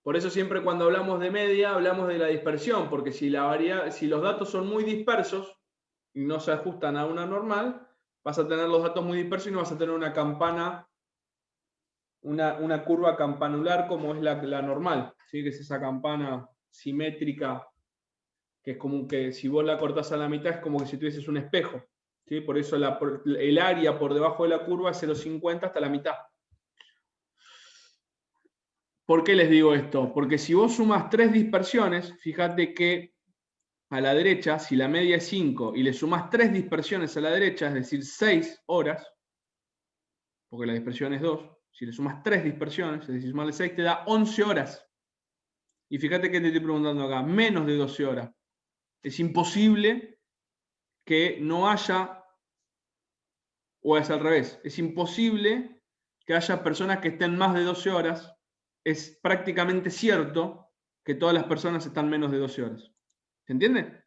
S1: Por eso siempre cuando hablamos de media hablamos de la dispersión, porque si los datos son muy dispersos y no se ajustan a una normal, vas a tener los datos muy dispersos y no vas a tener una campana, una curva campanular como es la normal, ¿sí? Que es esa campana simétrica, que es como que si vos la cortás a la mitad es como que si tuvieses un espejo. ¿sí? Por eso el área por debajo de la curva es 0,50 hasta la mitad. ¿Por qué les digo esto? Porque si vos sumas 3 dispersiones, fíjate que a la derecha, si la media es 5 y le sumás 3 dispersiones a la derecha, es decir, 6 horas, porque la dispersión es 2, si le sumas 3 dispersiones, es decir, sumarle 6, te da 11 horas. Y fíjate que te estoy preguntando acá, menos de 12 horas. Es imposible que no haya, o es al revés, es imposible que haya personas que estén más de 12 horas. Es prácticamente cierto que todas las personas están menos de 12 horas. ¿Se entiende?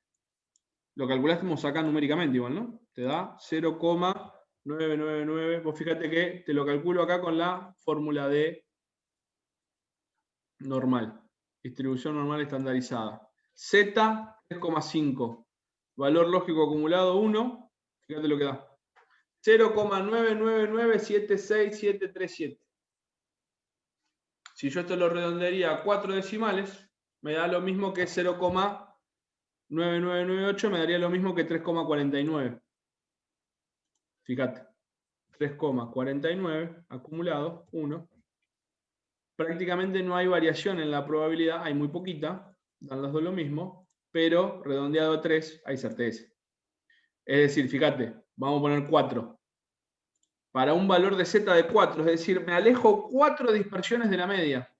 S1: Lo calculamos acá numéricamente igual, ¿no? Te da 0,999. Vos fíjate que te lo calculo acá con la fórmula de normal. Distribución normal estandarizada. Z, 3,5. Valor lógico acumulado 1. Fíjate lo que da. 0,99976737. Si yo esto lo redondearía a 4 decimales, me da lo mismo que 0,9998, me daría lo mismo que 3,49. Fíjate. 3,49 acumulado, 1. Prácticamente no hay variación en la probabilidad, hay muy poquita, dan los dos lo mismo, pero redondeado a 3 hay certeza. Es decir, fíjate, vamos a poner 4. Para un valor de z de 4, es decir, me alejo 4 dispersiones de la media.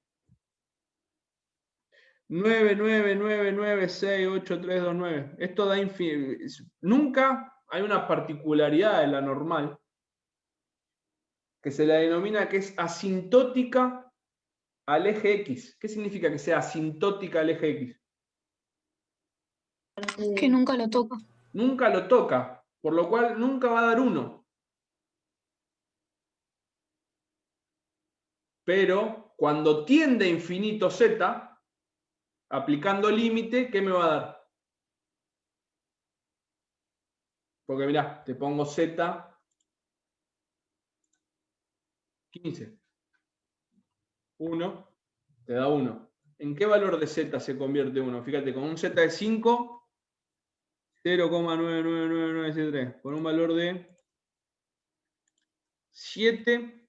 S1: 9, 9, 9, 9, 6, 8, 3, 2, 9. Esto da infinito. Nunca hay una particularidad de la normal que se la denomina que es asintótica al eje X. ¿Qué significa que sea asintótica al eje X?
S3: Que nunca lo toca.
S1: Nunca lo toca, por lo cual nunca va a dar 1. Pero cuando tiende a infinito z, aplicando límite, ¿qué me va a dar? Porque mirá, te pongo z 15. 1, te da 1. ¿En qué valor de z se convierte 1? Fíjate, con un z de 5, 0,999973. Con un valor de 7,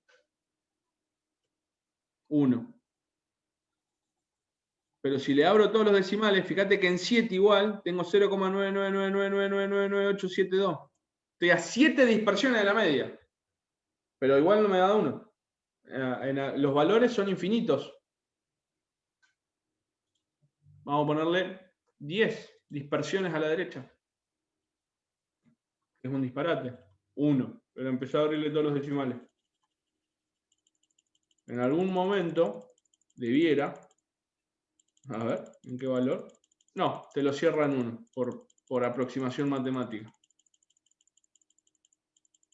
S1: 1. Pero si le abro todos los decimales, fíjate que en 7 igual tengo 0,999999872. Estoy a 7 dispersiones de la media. Pero igual no me da 1. Los valores son infinitos. Vamos a ponerle 10 dispersiones a la derecha. Es un disparate. 1. Pero empezó a abrirle todos los decimales. En algún momento debiera... A ver, ¿en qué valor? No, te lo cierra en 1 por aproximación matemática.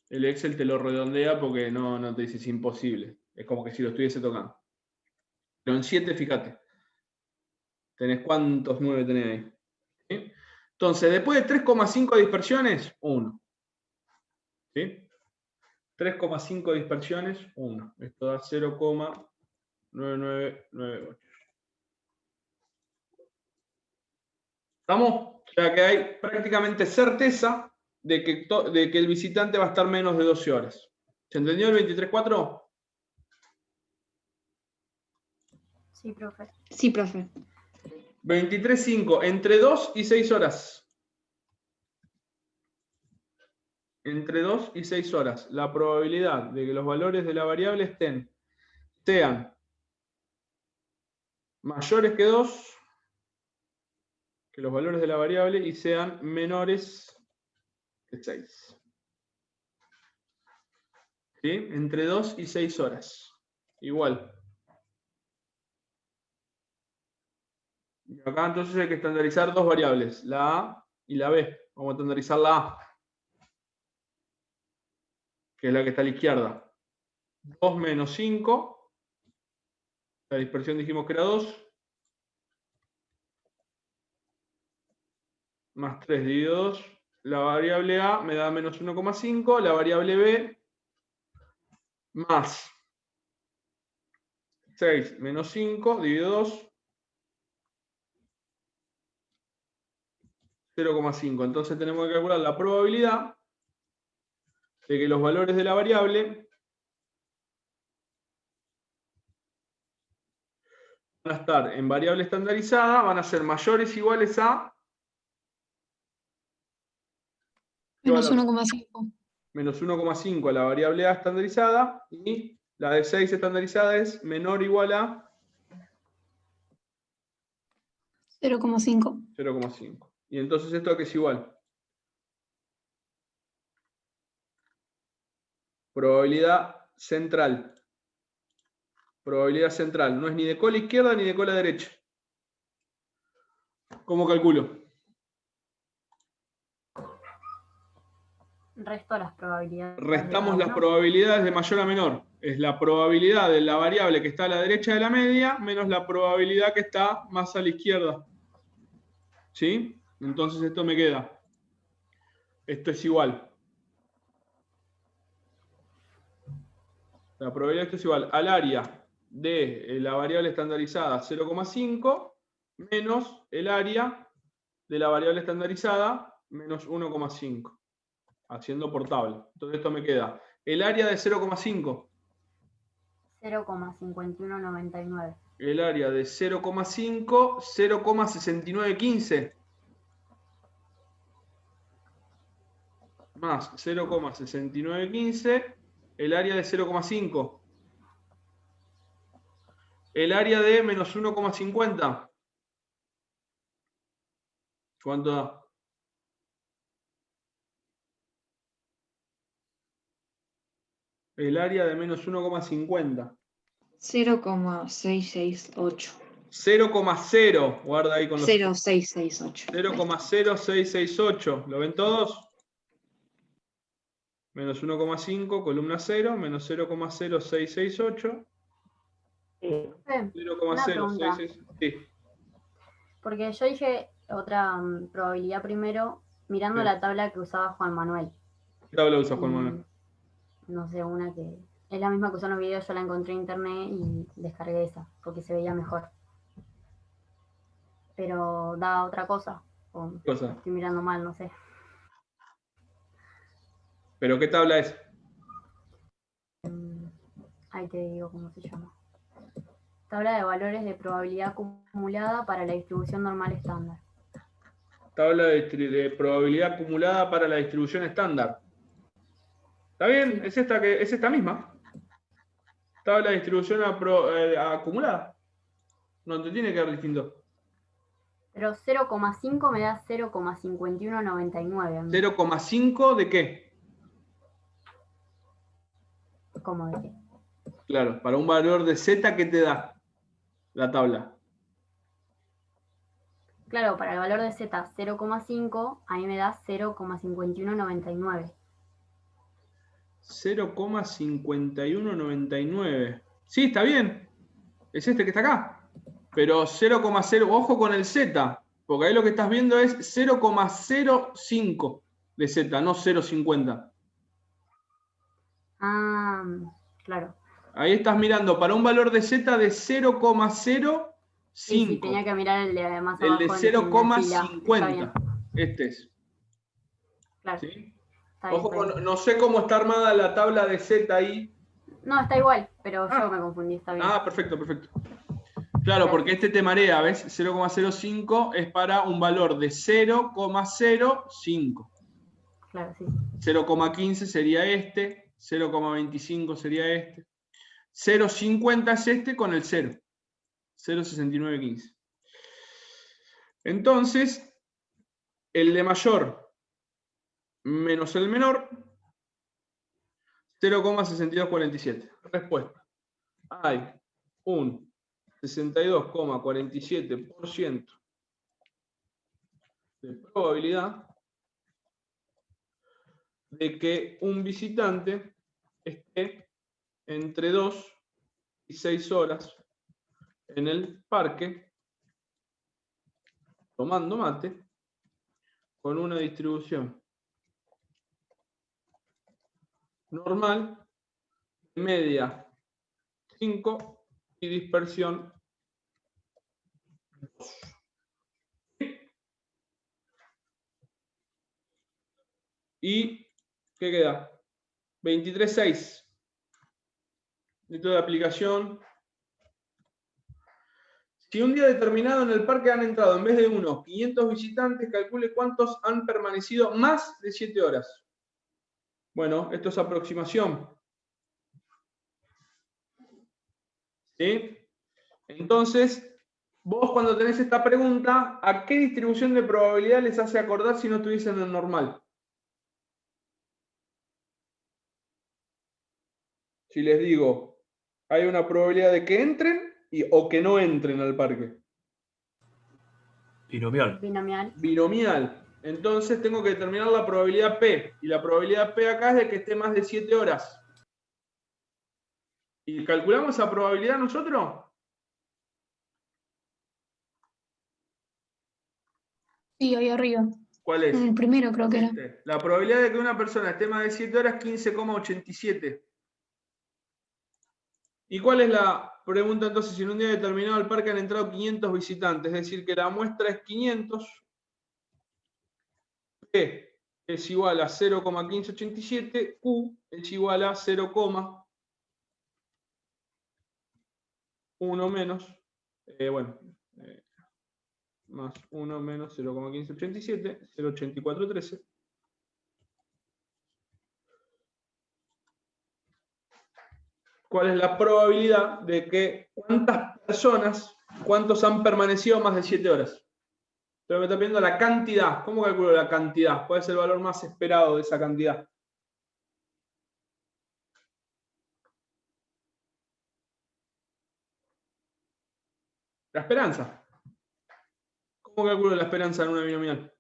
S1: El Excel te lo redondea porque no te dice es imposible. Es como que si lo estuviese tocando. Pero en 7, fíjate. ¿Tenés cuántos 9 tenés ahí? ¿Sí? Entonces, después de 3,5 dispersiones, 1. ¿Sí? 3,5 dispersiones, 1. Esto da 0,9998. ¿Estamos? O sea que hay prácticamente certeza de que el visitante va a estar menos de 12 horas. ¿Se entendió el 23.4?
S4: Sí, profe.
S5: Sí, profe.
S1: 23.5, entre 2 y 6 horas. Entre 2 y 6 horas. La probabilidad de que los valores de la variable sean mayores que 2, que los valores de la variable, y sean menores que 6. ¿Sí? Entre 2 y 6 horas. Igual. Y acá entonces hay que estandarizar dos variables, la A y la B. Vamos a estandarizar la A, que es la que está a la izquierda. 2 menos 5. La dispersión dijimos que era 2. Más 3 dividido 2. La variable A me da menos 1,5. La variable B más 6 menos 5 dividido 2. 0,5. Entonces tenemos que calcular la probabilidad de que los valores de la variable van a estar en variable estandarizada, van a ser mayores o iguales a
S3: Menos 1,5.
S1: menos 1,5 a la variable A estandarizada, y la de 6 estandarizada es menor o igual a
S3: 0,5.
S1: 0,5. Y entonces esto que es igual. Probabilidad central. Probabilidad central. No es ni de cola izquierda ni de cola derecha. ¿Cómo calculo?
S4: Resto las probabilidades.
S1: Restamos
S4: de
S1: las
S4: cada uno.
S1: probabilidades de mayor a menor. Es la probabilidad de la variable que está a la derecha de la media menos la probabilidad que está más a la izquierda. ¿Sí? Entonces esto me queda. Esto es igual. La probabilidad de esto es igual al área de la variable estandarizada 0,5 menos el área de la variable estandarizada menos 1,5. Haciendo por tabla. Entonces esto me queda. El área de 0,5.
S4: 0,5199.
S1: El área de 0,5, 0,6915. Más 0,6915. El área de 0,5. El área de menos 1,50. ¿Cuánto da? El área de menos 1,50.
S5: 0,668.
S1: 0,0. Guarda ahí con los
S5: 0,668.
S1: 0,0668. ¿Lo ven todos? Menos 1,5, columna 0, menos 0,0668.
S4: Una pregunta.
S1: 0,0668. Sí.
S4: Porque yo dije otra probabilidad primero mirando
S1: Sí.
S4: la tabla que usaba Juan Manuel.
S1: ¿Qué tabla usa Juan
S4: Y,
S1: Manuel?
S4: no sé, una que es la misma que usó en los videos, yo la encontré en internet y descargué esa, porque se veía mejor. Pero da otra cosa. O
S1: ¿Qué cosa?
S4: estoy mirando mal, no sé.
S1: ¿Pero qué tabla es?
S4: Ahí te digo cómo se llama. Tabla de valores de probabilidad acumulada para la distribución normal estándar.
S1: Tabla de probabilidad acumulada para la distribución estándar. ¿Está bien?
S4: Sí.
S1: Es esta misma. Tabla de distribución acumulada. No te tiene que dar distinto.
S4: Pero 0,5 me da 0,5199 a mí.
S1: ¿0,5 de qué?
S4: ¿Cómo de qué?
S1: Claro, para un valor de Z, ¿qué te da la tabla?
S4: Claro, para el valor de Z 0,5, a mí me da 0,5199.
S1: 0,5199. Sí, está bien. Es este que está acá. Pero 0,0, ojo con el Z, porque ahí lo que estás viendo es 0,05 de Z, no 0,50.
S4: Ah, claro.
S1: Ahí estás mirando para un valor de Z de 0,05.
S4: Sí, tenía que mirar el de más
S1: El de
S4: abajo en la fila. Está bien,
S1: 0,50. Este es.
S4: claro.
S1: ¿Sí?
S4: Está bien,
S1: Ojo,
S4: está bien.
S1: no sé cómo está armada la tabla de Z ahí.
S4: No, está igual, pero
S1: Ah.
S4: yo me confundí, está bien.
S1: Ah, perfecto, perfecto. Claro, porque este te marea, ¿ves? 0,05 es para un valor de 0,05.
S4: Claro, sí.
S1: 0,15 sería este, 0,25 sería este. 0,50 es este con el 0. 0,6915. Entonces, el de mayor menos el menor, 0,6247. Respuesta. Hay un 62,47% de probabilidad de que un visitante esté entre 2 y 6 horas en el parque tomando mate con una distribución normal, media 5 y dispersión 2. ¿Y qué queda? 23.6. Método de aplicación. Si un día determinado en el parque han entrado, en vez de 1, 500 visitantes, calcule cuántos han permanecido más de 7 horas. Bueno, esto es aproximación. ¿Sí? Entonces, vos cuando tenés esta pregunta, ¿a qué distribución de probabilidad les hace acordar si no estuviesen en el normal? Si les digo, hay una probabilidad de que entren o que no entren al parque.
S6: Binomial.
S4: Binomial.
S1: Binomial. Entonces tengo que determinar la probabilidad P. Y la probabilidad P acá es de que esté más de 7 horas. ¿Y calculamos esa probabilidad nosotros?
S3: Sí, ahí arriba.
S1: ¿Cuál es?
S3: En el primero creo que era.
S1: La probabilidad de que una persona esté más de 7 horas es 15,87. ¿Y cuál es la pregunta entonces? Si en un día determinado al parque han entrado 500 visitantes, es decir, que la muestra es 500, P es igual a 0,1587, Q es igual a 0,1 menos, más 1 menos 0,1587, 0,8413. ¿Cuál es la probabilidad de que cuántos han permanecido más de 7 horas? Pero me está pidiendo la cantidad. ¿Cómo calculo la cantidad? ¿Cuál es el valor más esperado de esa cantidad? La esperanza. ¿Cómo calculo la esperanza en una binomial?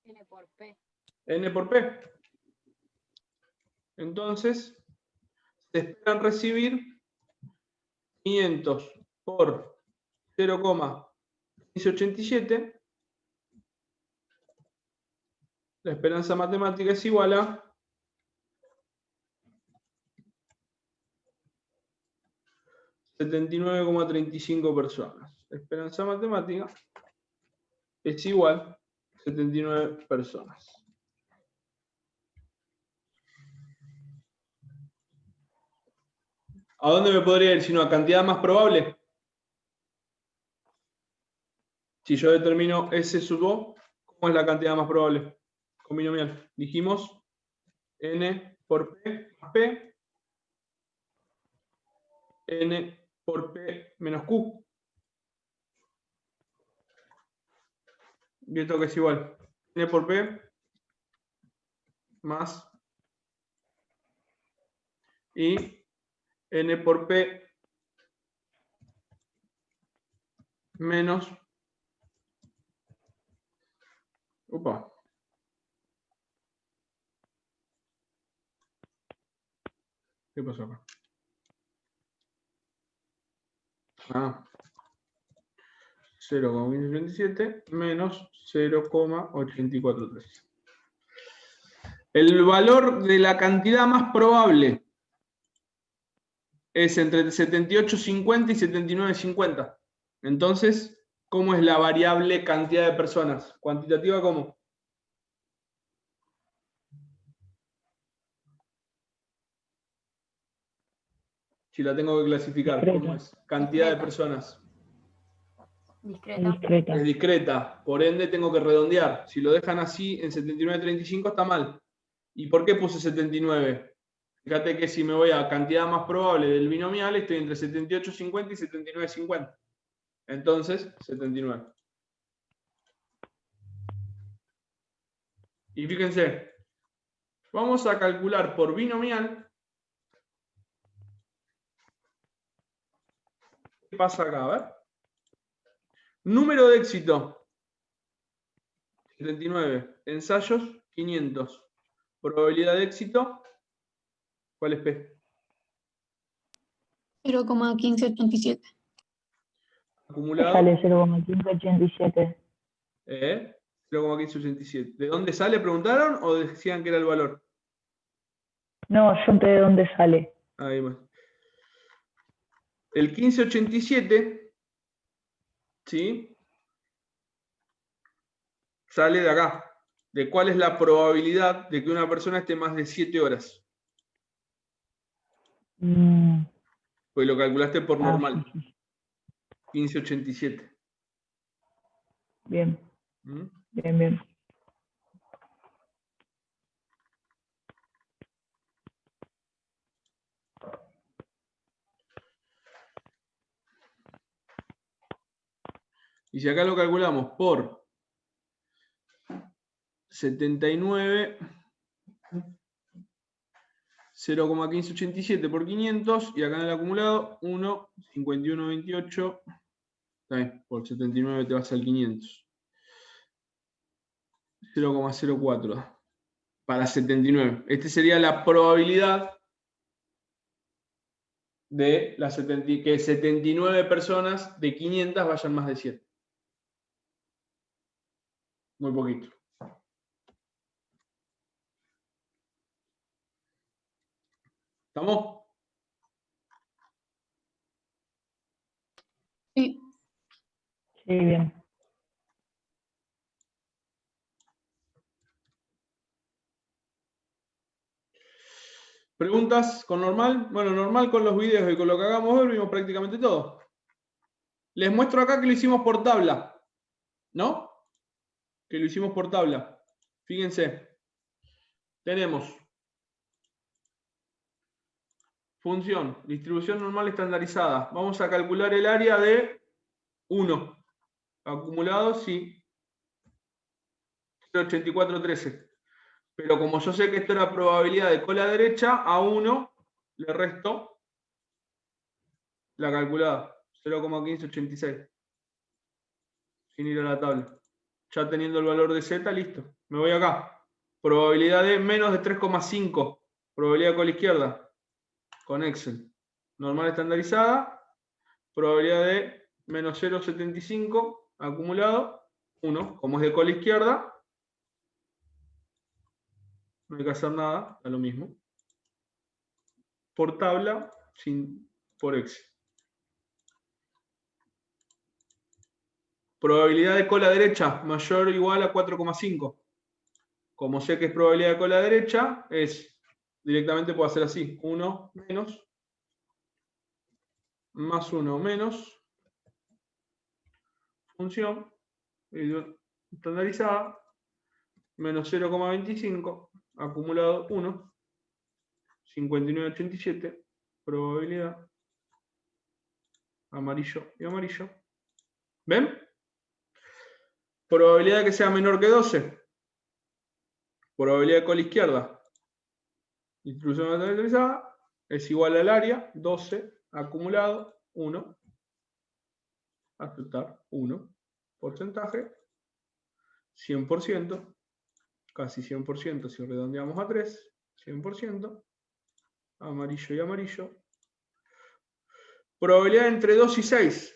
S2: N por P.
S1: N por P. Entonces, se esperan recibir 500 por 0,1587. La esperanza matemática es igual a 79,35 personas. La esperanza matemática es igual a 79 personas. ¿A dónde me podría ir? Sino a cantidad más probable. Si yo determino S sub O, ¿cómo es la cantidad más probable? Con binomial. Dijimos N por P más P. N por P menos Q. Y esto que es igual. N por P más y N por P menos. Opa. ¿Qué pasó acá? Ah. 0,1527 menos 0,843. El valor de la cantidad más probable es entre 78,50 y 79,50. Entonces, ¿cómo es la variable cantidad de personas? ¿Cuantitativa cómo? Si la tengo que clasificar, ¿cómo es? Cantidad de personas.
S4: Discreta.
S1: Es discreta, por ende tengo que redondear. Si lo dejan así en 79,35 está mal. ¿Y por qué puse 79? Fíjate que si me voy a cantidad más probable del binomial, estoy entre 78,50 y 79,50. Entonces, 79. Y fíjense, vamos a calcular por binomial. ¿Qué pasa acá? A ver. Número de éxito. 79. Ensayos, 500. Probabilidad de éxito. ¿Cuál es P?
S3: 0,1587.
S1: Acumulado.
S7: Sale 0,1587.
S1: 0,1587. ¿De dónde sale? ¿Preguntaron o decían que era el valor?
S7: No, yo no sé de dónde sale.
S1: Ahí va. El 1587, ¿sí? Sale de acá. de cuál es la probabilidad de que una persona esté más de 7 horas. Pues lo calculaste por normal.
S7: Sí, sí.
S1: 1587.
S7: Bien,
S1: ¿Mm?
S7: bien.
S1: Y si acá lo calculamos por 79, 0,1587 por 500, y acá en el acumulado 1, 51,28, por 79 te vas al 500. 0,04 para 79. Esta sería la probabilidad de que 79 personas de 500 vayan más de 7. Muy poquito. ¿Estamos?
S3: Sí.
S7: Sí, bien.
S1: ¿Preguntas con normal? Bueno, normal con los videos y con lo que hagamos hoy vimos prácticamente todo. Les muestro acá que lo hicimos por tabla, ¿no? Que lo hicimos por tabla. Fíjense. Tenemos función, distribución normal estandarizada. Vamos a calcular el área de 1. Acumulado, sí. 0,8413. Pero como yo sé que esto era probabilidad de cola derecha, a 1 le resto la calculada. 0,1586. Sin ir a la tabla. Ya teniendo el valor de z, listo. Me voy acá. Probabilidad de menos de 3,5. Probabilidad de cola izquierda. Con Excel. Normal estandarizada. Probabilidad de menos 0,75. Acumulado. 1. Como es de cola izquierda, no hay que hacer nada. Da lo mismo. Por tabla, por Excel. Probabilidad de cola derecha mayor o igual a 4,5. Como sé que es probabilidad de cola derecha, directamente puedo hacer así. 1 menos, más 1 menos, función, estandarizada, menos 0,25, acumulado 1, 59,87, probabilidad, amarillo y amarillo. ¿Ven? Probabilidad de que sea menor que 12. Probabilidad de cola izquierda. Distribución estandarizada es igual al área, 12, acumulado, 1. Aceptar, 1. Porcentaje, 100%. Casi 100% si redondeamos a 3. 100%. Amarillo y amarillo. Probabilidad entre 2 y 6.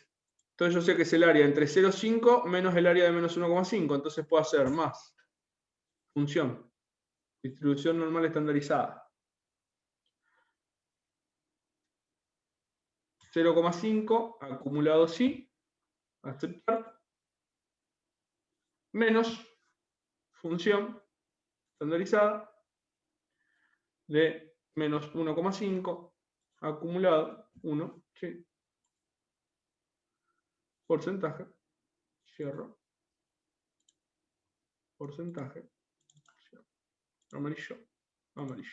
S1: Entonces yo sé que es el área entre 0,5 menos el área de menos 1,5. Entonces puedo hacer más. Función. Distribución normal estandarizada. 0,5 acumulado sí. Aceptar. Menos función estandarizada de menos 1,5 acumulado 1. Sí. Porcentaje. Cierro. Porcentaje. Cierro. Amarillo. Amarillo.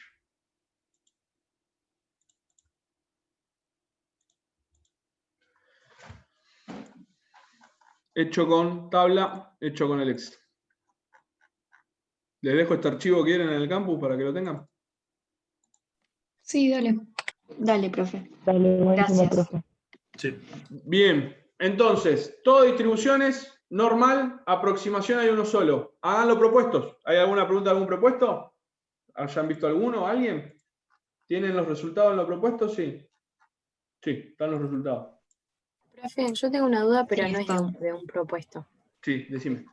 S1: Hecho con tabla, hecho con el Excel. Les dejo este archivo que quieren en el campus para que lo tengan.
S3: Sí, dale.
S5: Dale, profe.
S7: Dale, buenísimo,
S5: Gracias.
S7: profe.
S6: Sí.
S1: Bien, entonces, todo distribuciones, normal, aproximación hay uno solo. Hagan los propuestos. ¿Hay alguna pregunta, algún propuesto? ¿Hayan visto alguno? ¿Alguien? ¿Tienen los resultados en los propuestos? Sí. Sí, están los resultados.
S2: Profe, yo tengo una duda, pero
S5: Sí,
S2: no es
S5: está.
S2: de un propuesto.
S1: Sí, decime.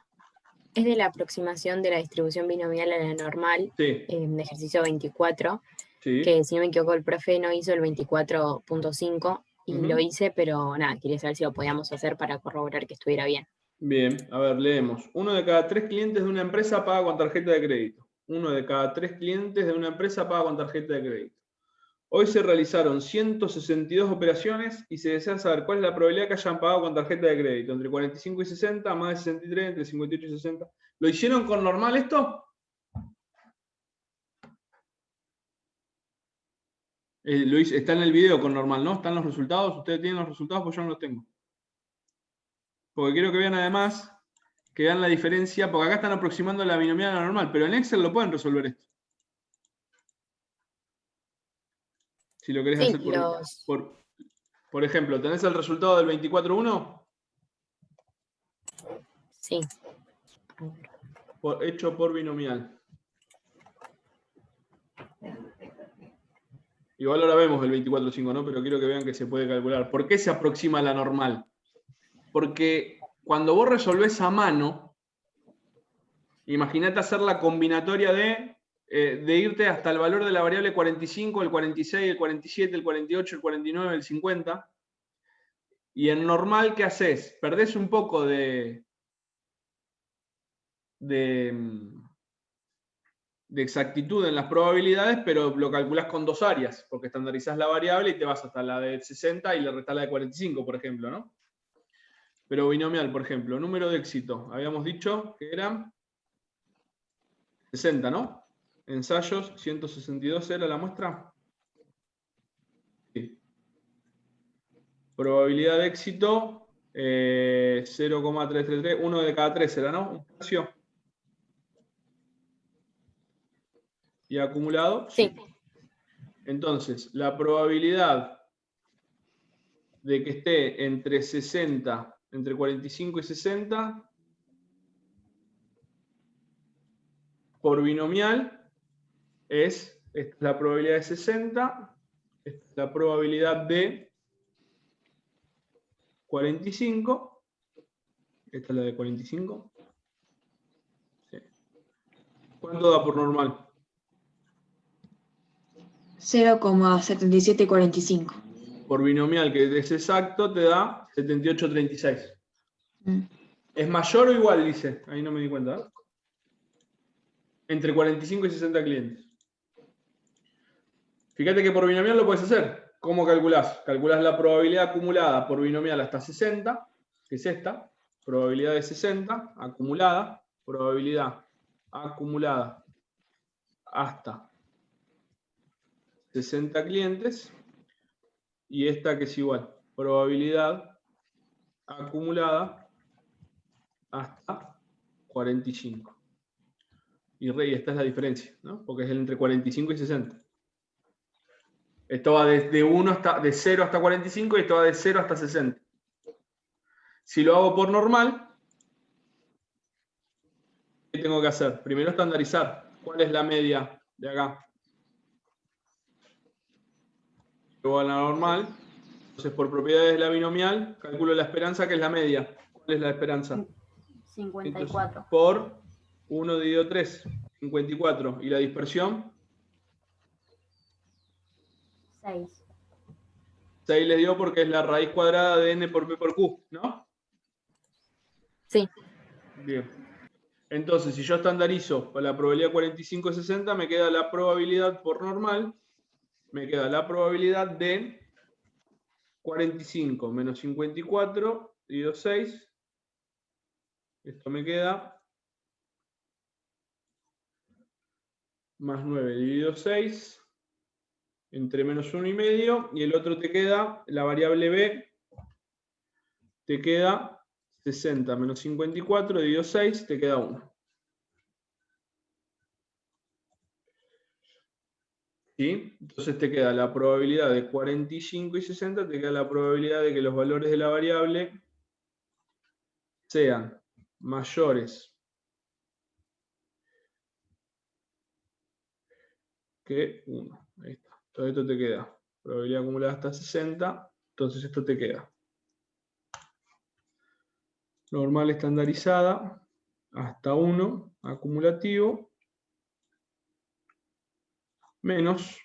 S2: Es de la aproximación de la distribución binomial a la normal,
S1: Sí,
S2: de ejercicio 24,
S1: sí.
S2: que si no me equivoco el profe no hizo el 24.5 y
S1: Ujú.
S2: lo hice, pero nada, quería saber si lo podíamos hacer para corroborar que estuviera bien.
S1: Bien, a ver, leemos. 1 de cada 3 clientes de una empresa paga con tarjeta de crédito. 1 de cada 3 clientes de una empresa paga con tarjeta de crédito. Hoy se realizaron 162 operaciones y se desea saber cuál es la probabilidad que hayan pagado con tarjeta de crédito. Entre 45 y 60, más de 63, entre 58 y 60. ¿Lo hicieron con normal esto? Está en el video con normal, ¿no? ¿Están los resultados? ¿Ustedes tienen los resultados? Pues yo no los tengo. Porque quiero que vean además, que vean la diferencia, porque acá están aproximando la binomial a la normal, pero en Excel lo pueden resolver esto. Si lo querés
S2: Sí,
S1: hacer por ejemplo, ¿tenés el resultado del 24.1?
S2: sí.
S1: Hecho por binomial. Igual ahora vemos el 24.5, ¿no? Pero quiero que vean que se puede calcular. ¿Por qué se aproxima a la normal? Porque cuando vos resolvés a mano, imagínate hacer la combinatoria de irte hasta el valor de la variable 45, el 46, el 47, el 48, el 49, el 50. Y en normal, ¿qué haces? Perdés un poco de exactitud en las probabilidades, pero lo calculás con dos áreas, porque estandarizás la variable y te vas hasta la de 60 y le restás la de 45, por ejemplo, ¿no? Pero binomial, por ejemplo, número de éxito, habíamos dicho que eran 60, ¿no? Ensayos, 162 era la muestra. Sí. Probabilidad de éxito, 0,333, 1 de cada 3 era, ¿no? Un tercio. ¿Y acumulado?
S2: Sí.
S1: Entonces, la probabilidad de que esté entre 60, entre 45 y 60, por binomial, esta es la probabilidad de 60, esta es la probabilidad de 45, esta es la de 45. Sí. ¿Cuánto da por normal?
S5: 0,7745.
S1: Por binomial, que es exacto, te da 78,36. ¿Es mayor o igual? Dice. Ahí no me di cuenta. ¿Eh? Entre 45 y 60 clientes. Fíjate que por binomial lo puedes hacer. ¿Cómo calculás? Calculás la probabilidad acumulada por binomial hasta 60, que es esta. Probabilidad de 60, acumulada. Probabilidad acumulada hasta 60 clientes. Y esta que es igual. Probabilidad acumulada hasta 45. Y esta es la diferencia, ¿no? Porque es entre 45 y 60. Esto va de 0 hasta 45 y esto va de 0 hasta 60. Si lo hago por normal, ¿qué tengo que hacer? Primero estandarizar. ¿Cuál es la media de acá? Luego a la normal. Entonces, por propiedades de la binomial, calculo la esperanza, que es la media. ¿Cuál es la esperanza?
S4: 54.
S1: Entonces, por 1 dividido 3, 54. ¿Y la dispersión?
S4: 6.
S1: 6 le dio porque es la raíz cuadrada de n por p por q, ¿no?
S2: Sí.
S1: Bien. Entonces, si yo estandarizo con la probabilidad 45 y 60, me queda la probabilidad por normal, me queda la probabilidad de 45 menos 54 dividido 6. Esto me queda más 9 dividido 6, entre menos 1,5, y el otro te queda, la variable b, te queda 60 menos 54 dividido 6, te queda 1. ¿Sí? Entonces te queda la probabilidad de 45 y 60, te queda la probabilidad de que los valores de la variable sean mayores que 1. Ahí está. Todo esto te queda. Probabilidad acumulada hasta 60. Entonces esto te queda. Normal estandarizada hasta 1 acumulativo menos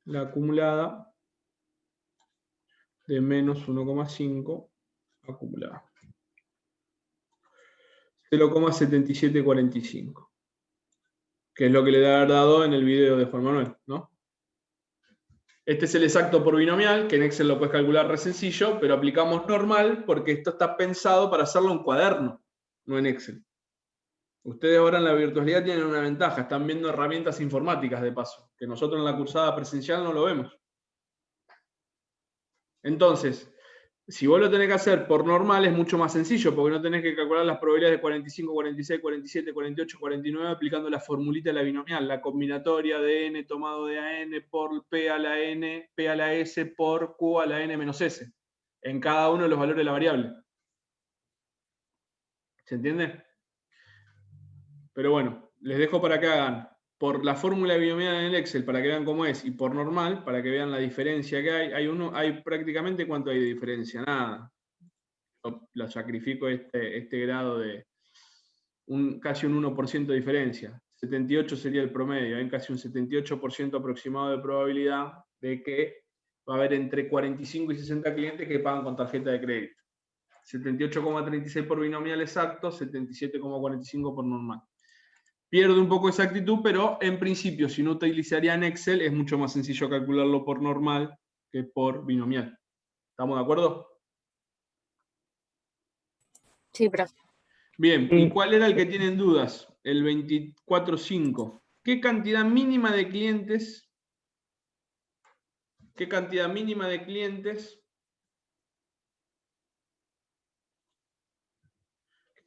S1: la acumulada de menos 1,5 acumulado. 0,7745. Que es lo que le debe haber dado en el video de Juan Manuel, ¿no? Este es el exacto por binomial, que en Excel lo puedes calcular re sencillo, pero aplicamos normal porque esto está pensado para hacerlo en cuaderno, no en Excel. Ustedes ahora en la virtualidad tienen una ventaja, están viendo herramientas informáticas de paso, que nosotros en la cursada presencial no lo vemos. Entonces, si vos lo tenés que hacer por normal es mucho más sencillo, porque no tenés que calcular las probabilidades de 45, 46, 47, 48, 49 aplicando la formulita de la binomial, la combinatoria de n tomado de a n por p a la n, p a la s por q a la n menos s, en cada uno de los valores de la variable. ¿Se entiende? Pero bueno, les dejo para que hagan por la fórmula binomial en el Excel para que vean cómo es y por normal para que vean la diferencia que hay. Hay prácticamente ¿cuánto hay de diferencia? Nada. Lo sacrifico este grado de casi un 1% de diferencia. 78 sería el promedio. Hay casi un 78% aproximado de probabilidad de que va a haber entre 45 y 60 clientes que pagan con tarjeta de crédito. 78,36 por binomial exacto, 77,45 por normal. Pierde un poco de exactitud, pero en principio, si no utilizarían Excel, es mucho más sencillo calcularlo por normal que por binomial. ¿Estamos de acuerdo?
S2: Sí, profe.
S1: Bien, ¿y
S7: Sí.
S1: cuál era el que tienen dudas? El 24.5. ¿Qué cantidad mínima de clientes? ¿Qué cantidad mínima de clientes?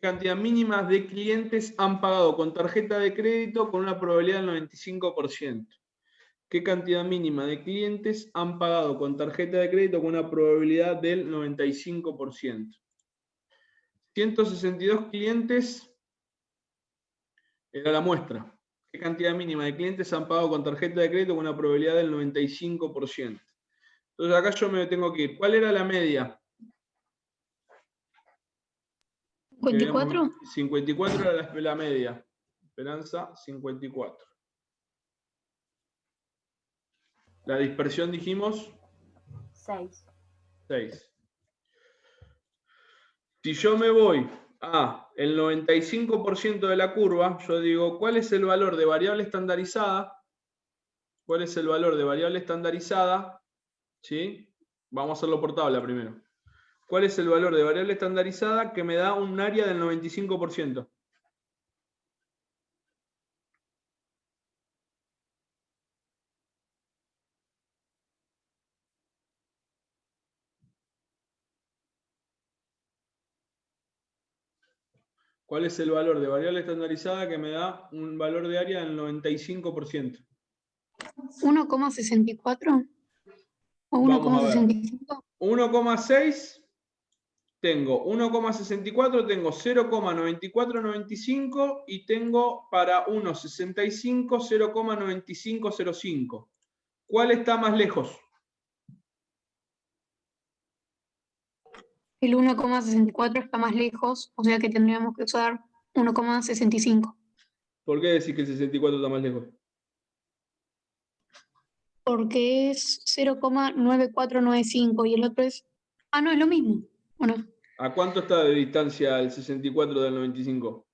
S1: Cantidad mínima de clientes han pagado con tarjeta de crédito con una probabilidad del 95%. ¿Qué cantidad mínima de clientes han pagado con tarjeta de crédito con una probabilidad del 95%? 162 clientes era la muestra. ¿Qué cantidad mínima de clientes han pagado con tarjeta de crédito con una probabilidad del 95%? Entonces acá yo me tengo que ir. ¿Cuál era la media?
S3: 54.
S1: 54 era la media. Esperanza, 54. La dispersión dijimos
S4: 6.
S1: 6. Si yo me voy a el 95% de la curva, yo digo, ¿cuál es el valor de variable estandarizada? ¿Cuál es el valor de variable estandarizada? ¿Sí? Vamos a hacerlo por tabla primero. ¿Cuál es el valor de variable estandarizada que me da un área del 95%? ¿Cuál es el valor de variable estandarizada que me da un valor de área del 95%?
S3: 1,64 o
S1: Vamos a ver.
S3: 1,65.
S1: 1,6 tengo 1,64, tengo 0,9495 y tengo para 1,65 0,9505. ¿Cuál está más lejos?
S3: El 1,64 está más lejos, o sea que tendríamos que usar 1,65.
S1: ¿Por qué decís que el 64 está más lejos?
S3: Porque es 0,9495 y el otro es... Ah, no, es lo mismo. Bueno,
S1: ¿A cuánto está de distancia el 64 del 95?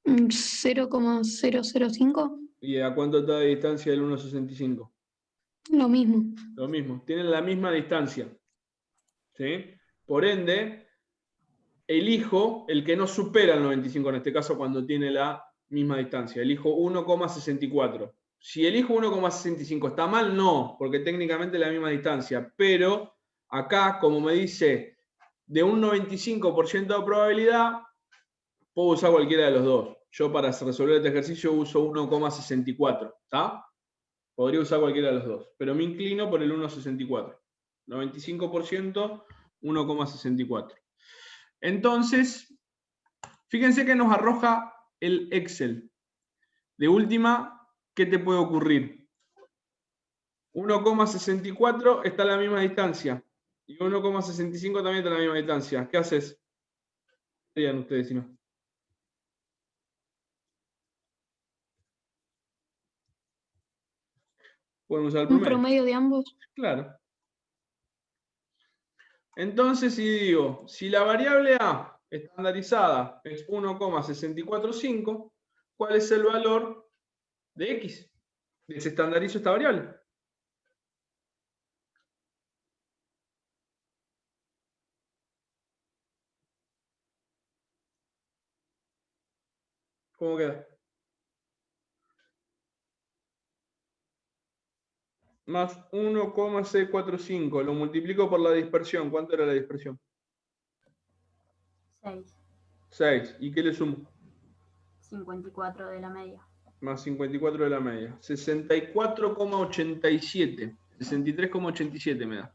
S3: 0,005,
S1: ¿Y a cuánto está de distancia el 1,65?
S3: lo mismo.
S1: Lo mismo, tienen la misma distancia. ¿Sí? Por ende, elijo el que no supera el 95, en este caso cuando tiene la misma distancia. Elijo 1,64. Si elijo 1,65, ¿está mal? No, porque técnicamente es la misma distancia. Pero acá, como me dice, de un 95% de probabilidad, puedo usar cualquiera de los dos. Yo para resolver este ejercicio uso 1,64. ¿Está? Podría usar cualquiera de los dos. Pero me inclino por el 1,64. 95%, 1,64. Entonces, fíjense que nos arroja el Excel. De última, ¿qué te puede ocurrir? 1,64 está a la misma distancia. Y 1,65 también está a la misma distancia. ¿Qué haces? Digan ustedes si no. Pueden usar el
S3: Un
S1: promedio.
S3: promedio de ambos.
S1: Claro. Entonces, si digo, si la variable A estandarizada es 1,645, ¿cuál es el valor de X? Desestandarizo esta variable. ¿Cómo queda? Más 1,645. Lo multiplico por la dispersión. ¿Cuánto era la dispersión?
S4: 6.
S1: 6. ¿Y qué le sumo?
S4: 54 de la media.
S1: Más 54 de la media. 64,87. 63,87 me da.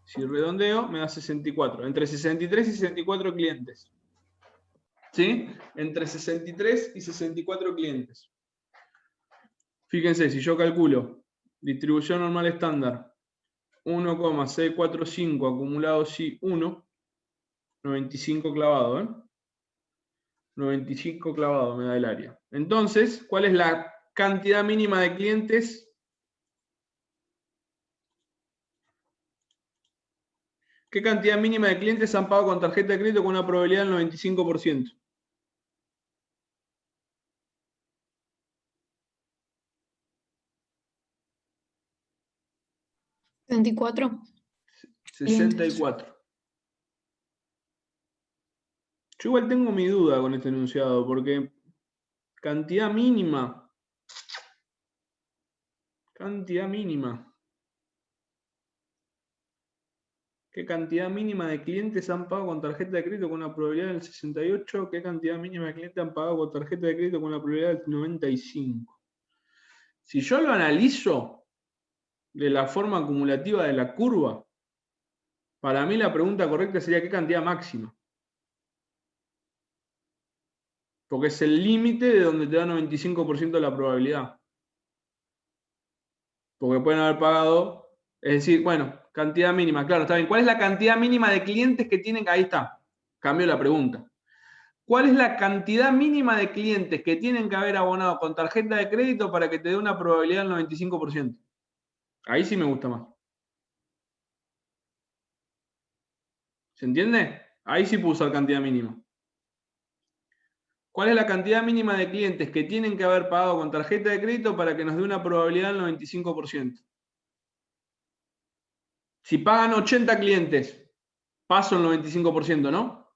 S1: Si redondeo, me da 64. Entre 63 y 64 clientes. ¿Sí? Entre 63 y 64 clientes. Fíjense, si yo calculo distribución normal estándar 1,645 acumulado sí 1, 95 clavado, ¿eh? 95 clavado me da el área. Entonces, ¿cuál es la cantidad mínima de clientes? ¿Qué cantidad mínima de clientes han pagado con tarjeta de crédito con una probabilidad del 95%?
S3: 24.
S1: 64. Yo igual tengo mi duda con este enunciado, porque cantidad mínima. Cantidad mínima. ¿Qué cantidad mínima de clientes han pagado con tarjeta de crédito con una probabilidad del 68? ¿Qué cantidad mínima de clientes han pagado con tarjeta de crédito con una probabilidad del 95? Si yo lo analizo de la forma acumulativa de la curva, para mí la pregunta correcta sería ¿qué cantidad máxima? Porque es el límite de donde te da 95% de la probabilidad. Porque pueden haber pagado, es decir, bueno, cantidad mínima, claro, está bien. ¿Cuál es la cantidad mínima de clientes que tienen? Ahí está, cambio la pregunta. ¿Cuál es la cantidad mínima de clientes que tienen que haber abonado con tarjeta de crédito para que te dé una probabilidad del 95%? Ahí sí me gusta más. ¿Se entiende? Ahí sí puedo usar cantidad mínima. ¿Cuál es la cantidad mínima de clientes que tienen que haber pagado con tarjeta de crédito para que nos dé una probabilidad del 95%? Si pagan 80 clientes, paso el 95%, ¿no?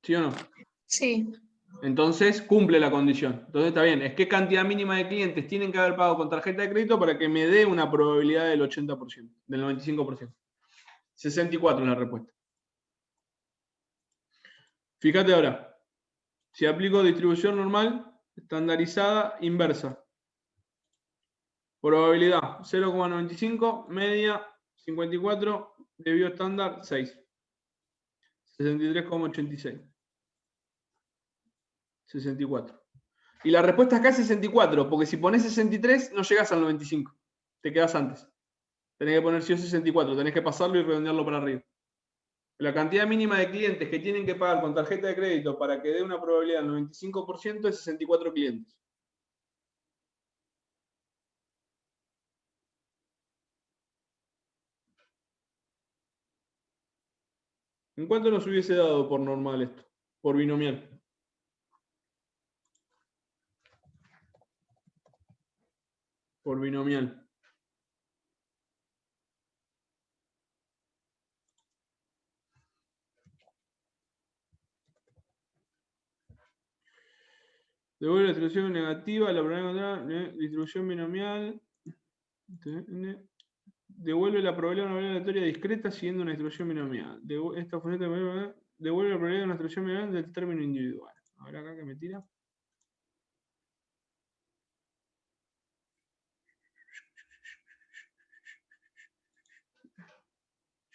S1: ¿Sí o no?
S3: Sí.
S1: Entonces cumple la condición. Entonces está bien. Es qué cantidad mínima de clientes tienen que haber pagado con tarjeta de crédito para que me dé una probabilidad del 80%, del 95%. 64 es la respuesta. Fíjate ahora. Si aplico distribución normal, estandarizada, inversa. Probabilidad 0,95, media 54, desvío estándar 6. 63,86. 64. Y la respuesta acá es 64, porque si pones 63 no llegas al 95. Te quedas antes. Tenés que poner sí o 64, tenés que pasarlo y redondearlo para arriba. La cantidad mínima de clientes que tienen que pagar con tarjeta de crédito para que dé una probabilidad del 95% es 64 clientes. ¿En cuánto nos hubiese dado por normal esto? Por binomial. Por binomial. Devuelve la distribución negativa, la probabilidad distribución binomial. Devuelve la probabilidad de una variable aleatoria discreta siguiendo una distribución binomial. Esta función devuelve la probabilidad de una distribución binomial del término individual. A ver acá que me tira.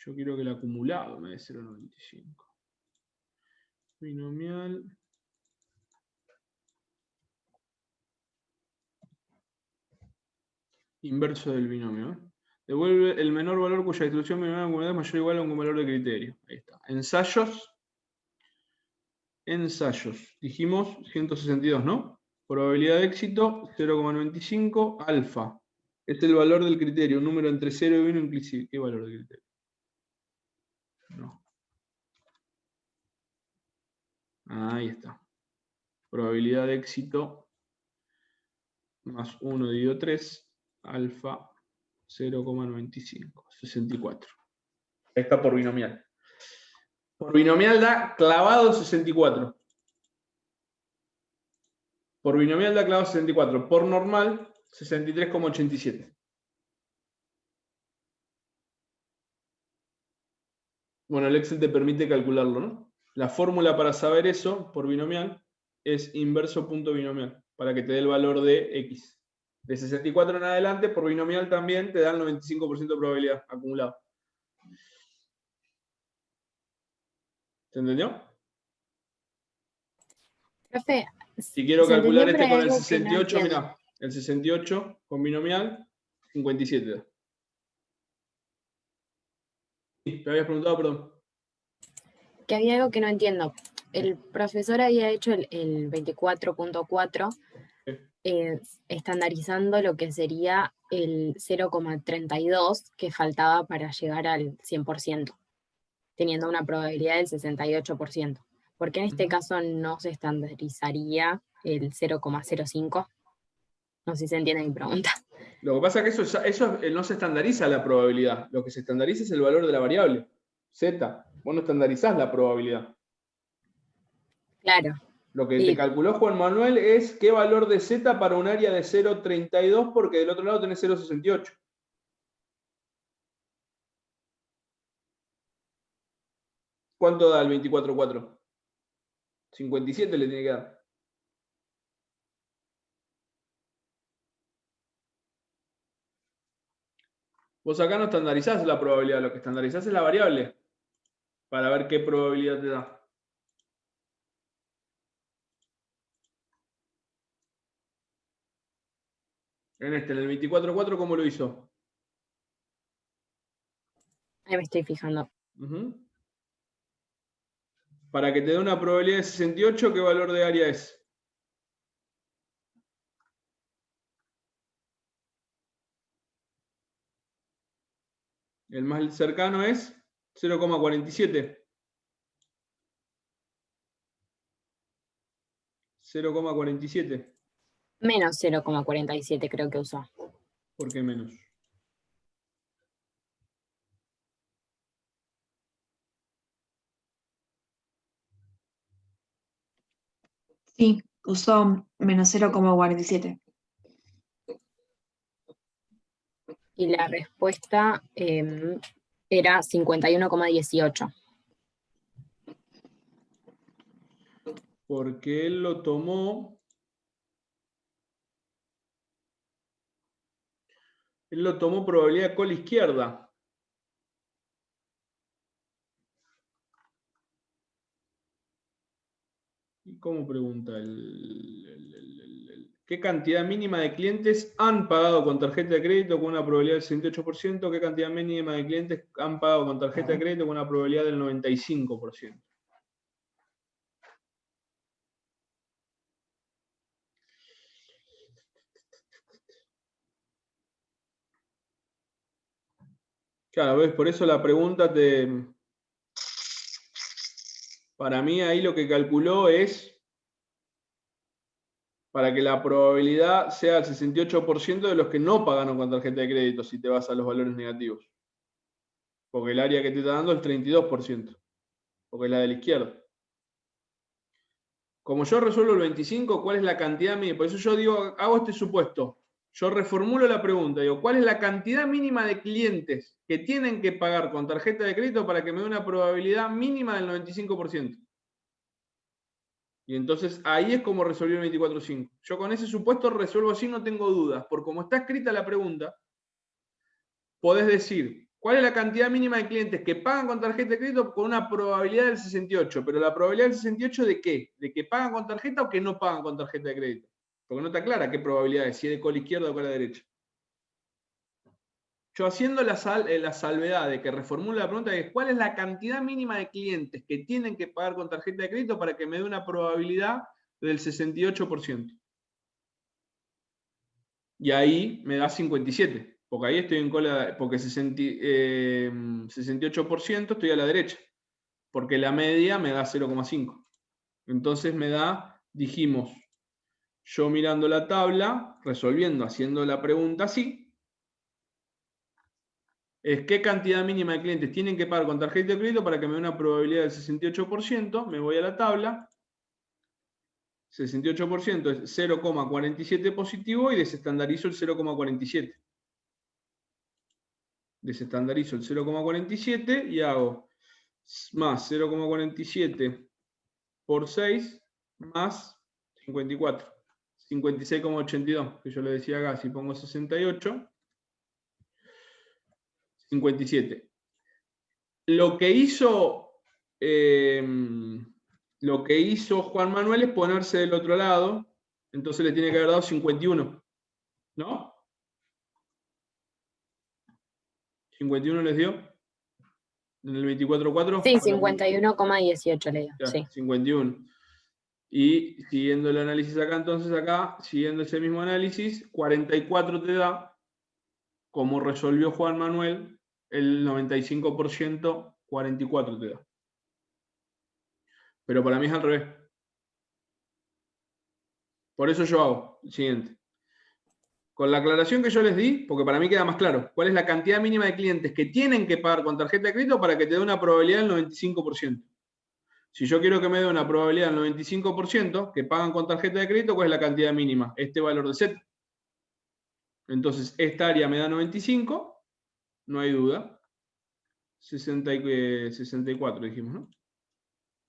S1: Yo quiero que el acumulado me dé 0,95. Binomial. Inverso del binomio. Devuelve el menor valor cuya distribución binomial acumulada es mayor o igual a un valor de criterio. Ahí está. Ensayos. Ensayos. Dijimos 162, ¿no? Probabilidad de éxito 0,95. Alfa. Este es el valor del criterio, un número entre 0 y 1 inclusive. ¿Qué valor del criterio? No. Ahí está. Probabilidad de éxito más 1 dividido 3, alfa 0,95, 64. Ahí está por binomial. Por binomial da clavado 64. Por binomial da clavado 64. Por normal, 63,87. Bueno, el Excel te permite calcularlo, ¿no? La fórmula para saber eso, por binomial, es inverso punto binomial, para que te dé el valor de X. De 64 en adelante, por binomial también te da el 95% de probabilidad acumulado. ¿Se entendió?
S2: Profe,
S1: Si quiero
S2: se entendió,
S1: calcular este
S2: pero
S1: con
S2: hay
S1: el
S2: algo que no
S1: 68,
S2: entiendo.
S1: mirá, el 68 con binomial, 57 da. Sí, me habías preguntado, perdón.
S2: Que había algo que no entiendo. El profesor había hecho el 24.4 estandarizando lo que sería el 0,32 que faltaba para llegar al 100%, teniendo una probabilidad del 68%. ¿Por qué en este caso no se estandarizaría el 0,05? No sé si se entiende mi pregunta.
S1: Lo que pasa es que eso no se estandariza la probabilidad. Lo que se estandariza es el valor de la variable, Z. Vos no estandarizás la probabilidad.
S2: Claro.
S1: Lo que
S2: Y
S1: te calculó Juan Manuel es qué valor de Z para un área de 0,32 porque del otro lado tenés 0,68. ¿Cuánto da el 24,4? 57 le tiene que dar. Vos acá no estandarizás la probabilidad, lo que estandarizás es la variable para ver qué probabilidad te da. En el 24,4, ¿cómo lo hizo?
S2: ahí me estoy fijando.
S1: Para que te dé una probabilidad de 68, ¿qué valor de área es? El más cercano es 0,47. 0,47.
S2: Menos 0,47 creo que usó.
S1: ¿Por qué menos?
S5: Sí, usó menos 0,47.
S2: Y la respuesta era 51,18.
S1: Porque él lo tomó. Él lo tomó probabilidad cola izquierda. ¿Y cómo pregunta? ¿Qué cantidad mínima de clientes han pagado con tarjeta de crédito con una probabilidad del 68%? ¿Qué cantidad mínima de clientes han pagado con tarjeta de crédito con una probabilidad del 95%? Claro, ¿ves? Por eso la pregunta para mí ahí lo que calculó es para que la probabilidad sea el 68% de los que no pagaron con tarjeta de crédito si te vas a los valores negativos. Porque el área que te está dando es el 32%, porque es la de la izquierda. Como yo resuelvo el 25, ¿cuál es la cantidad mínima? Por eso yo digo, hago este supuesto. Yo reformulo la pregunta, digo, ¿cuál es la cantidad mínima de clientes que tienen que pagar con tarjeta de crédito para que me dé una probabilidad mínima del 95%? Y entonces ahí es como resolví el 24,5. Yo con ese supuesto resuelvo así, no tengo dudas. Por como está escrita la pregunta, podés decir, ¿cuál es la cantidad mínima de clientes que pagan con tarjeta de crédito con una probabilidad del 68? Pero la probabilidad del 68 ¿de qué? ¿De que pagan con tarjeta o que no pagan con tarjeta de crédito? Porque no está clara qué probabilidad es, si es de cola izquierda o cola derecha. Yo haciendo la salvedad de que reformulo la pregunta es ¿cuál es la cantidad mínima de clientes que tienen que pagar con tarjeta de crédito para que me dé una probabilidad del 68%? y ahí me da 57, porque ahí estoy en cola, porque 68% estoy a la derecha, porque la media me da 0,5. Entonces me da, dijimos, yo mirando la tabla, resolviendo, haciendo la pregunta así, es qué cantidad mínima de clientes tienen que pagar con tarjeta de crédito para que me dé una probabilidad del 68%, me voy a la tabla, 68% es 0,47 positivo y desestandarizo el 0,47. Desestandarizo el 0,47 y hago más 0,47 por 6 más 54. 56,82, que yo le decía acá, si pongo 68, 57. Lo que hizo Juan Manuel es ponerse del otro lado, entonces le tiene que haber dado 51, ¿no? 51 les dio en el 24,4.
S2: Sí, 51,18 le dio.
S1: Ya,
S2: Sí.
S1: 51. Y siguiendo el análisis acá, entonces acá, siguiendo ese mismo análisis, 44 te da, como resolvió Juan Manuel, el 95%, 44 te da. Pero para mí es al revés. Por eso yo hago el siguiente. Con la aclaración que yo les di, porque para mí queda más claro, ¿cuál es la cantidad mínima de clientes que tienen que pagar con tarjeta de crédito para que te dé una probabilidad del 95%? Si yo quiero que me dé una probabilidad del 95% que pagan con tarjeta de crédito, ¿cuál es la cantidad mínima? Este valor de Z. Entonces, esta área me da 95, no hay duda. 64 dijimos, ¿no?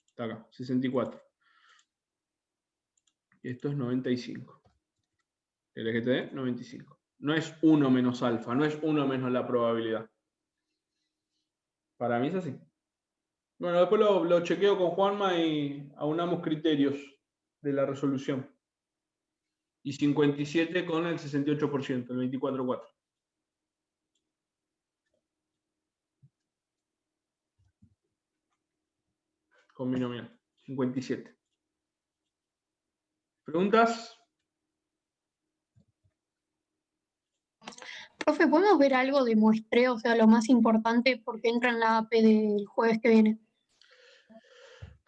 S1: Está acá, 64. Y esto es 95. ¿Querés que te dé? 95. No es 1 menos alfa, no es 1 menos la probabilidad. Para mí es así. Bueno, después lo chequeo con Juanma y aunamos criterios de la resolución. Y 57 con el 68%, el 24,4. Con binomial, 57. ¿Preguntas?
S3: Profe, ¿podemos ver algo de muestreo? O sea, lo más importante porque entra en la AP del jueves que viene.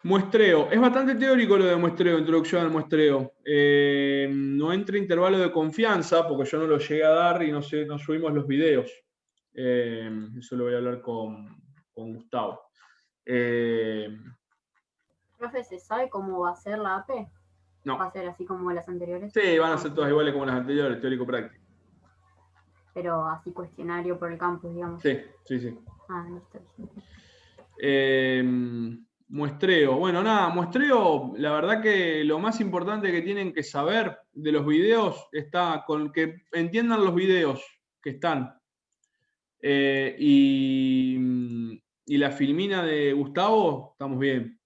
S1: Muestreo. Es bastante teórico lo de muestreo, introducción al muestreo. No entra intervalo de confianza porque yo no lo llegué a dar y no subimos los videos. Eso lo voy a hablar con Gustavo.
S4: Profe, ¿se sabe cómo va a ser la AP?
S1: No.
S4: ¿Va a ser así como las anteriores?
S1: Sí, van a ser todas iguales como las anteriores, teórico-práctico.
S4: Pero así cuestionario por el campus, digamos.
S1: Sí.
S4: Ah, listo.
S1: Muestreo. Bueno, nada, muestreo, la verdad que lo más importante que tienen que saber de los videos está con que entiendan los videos que están. Y la filmina de Gustavo, estamos bien.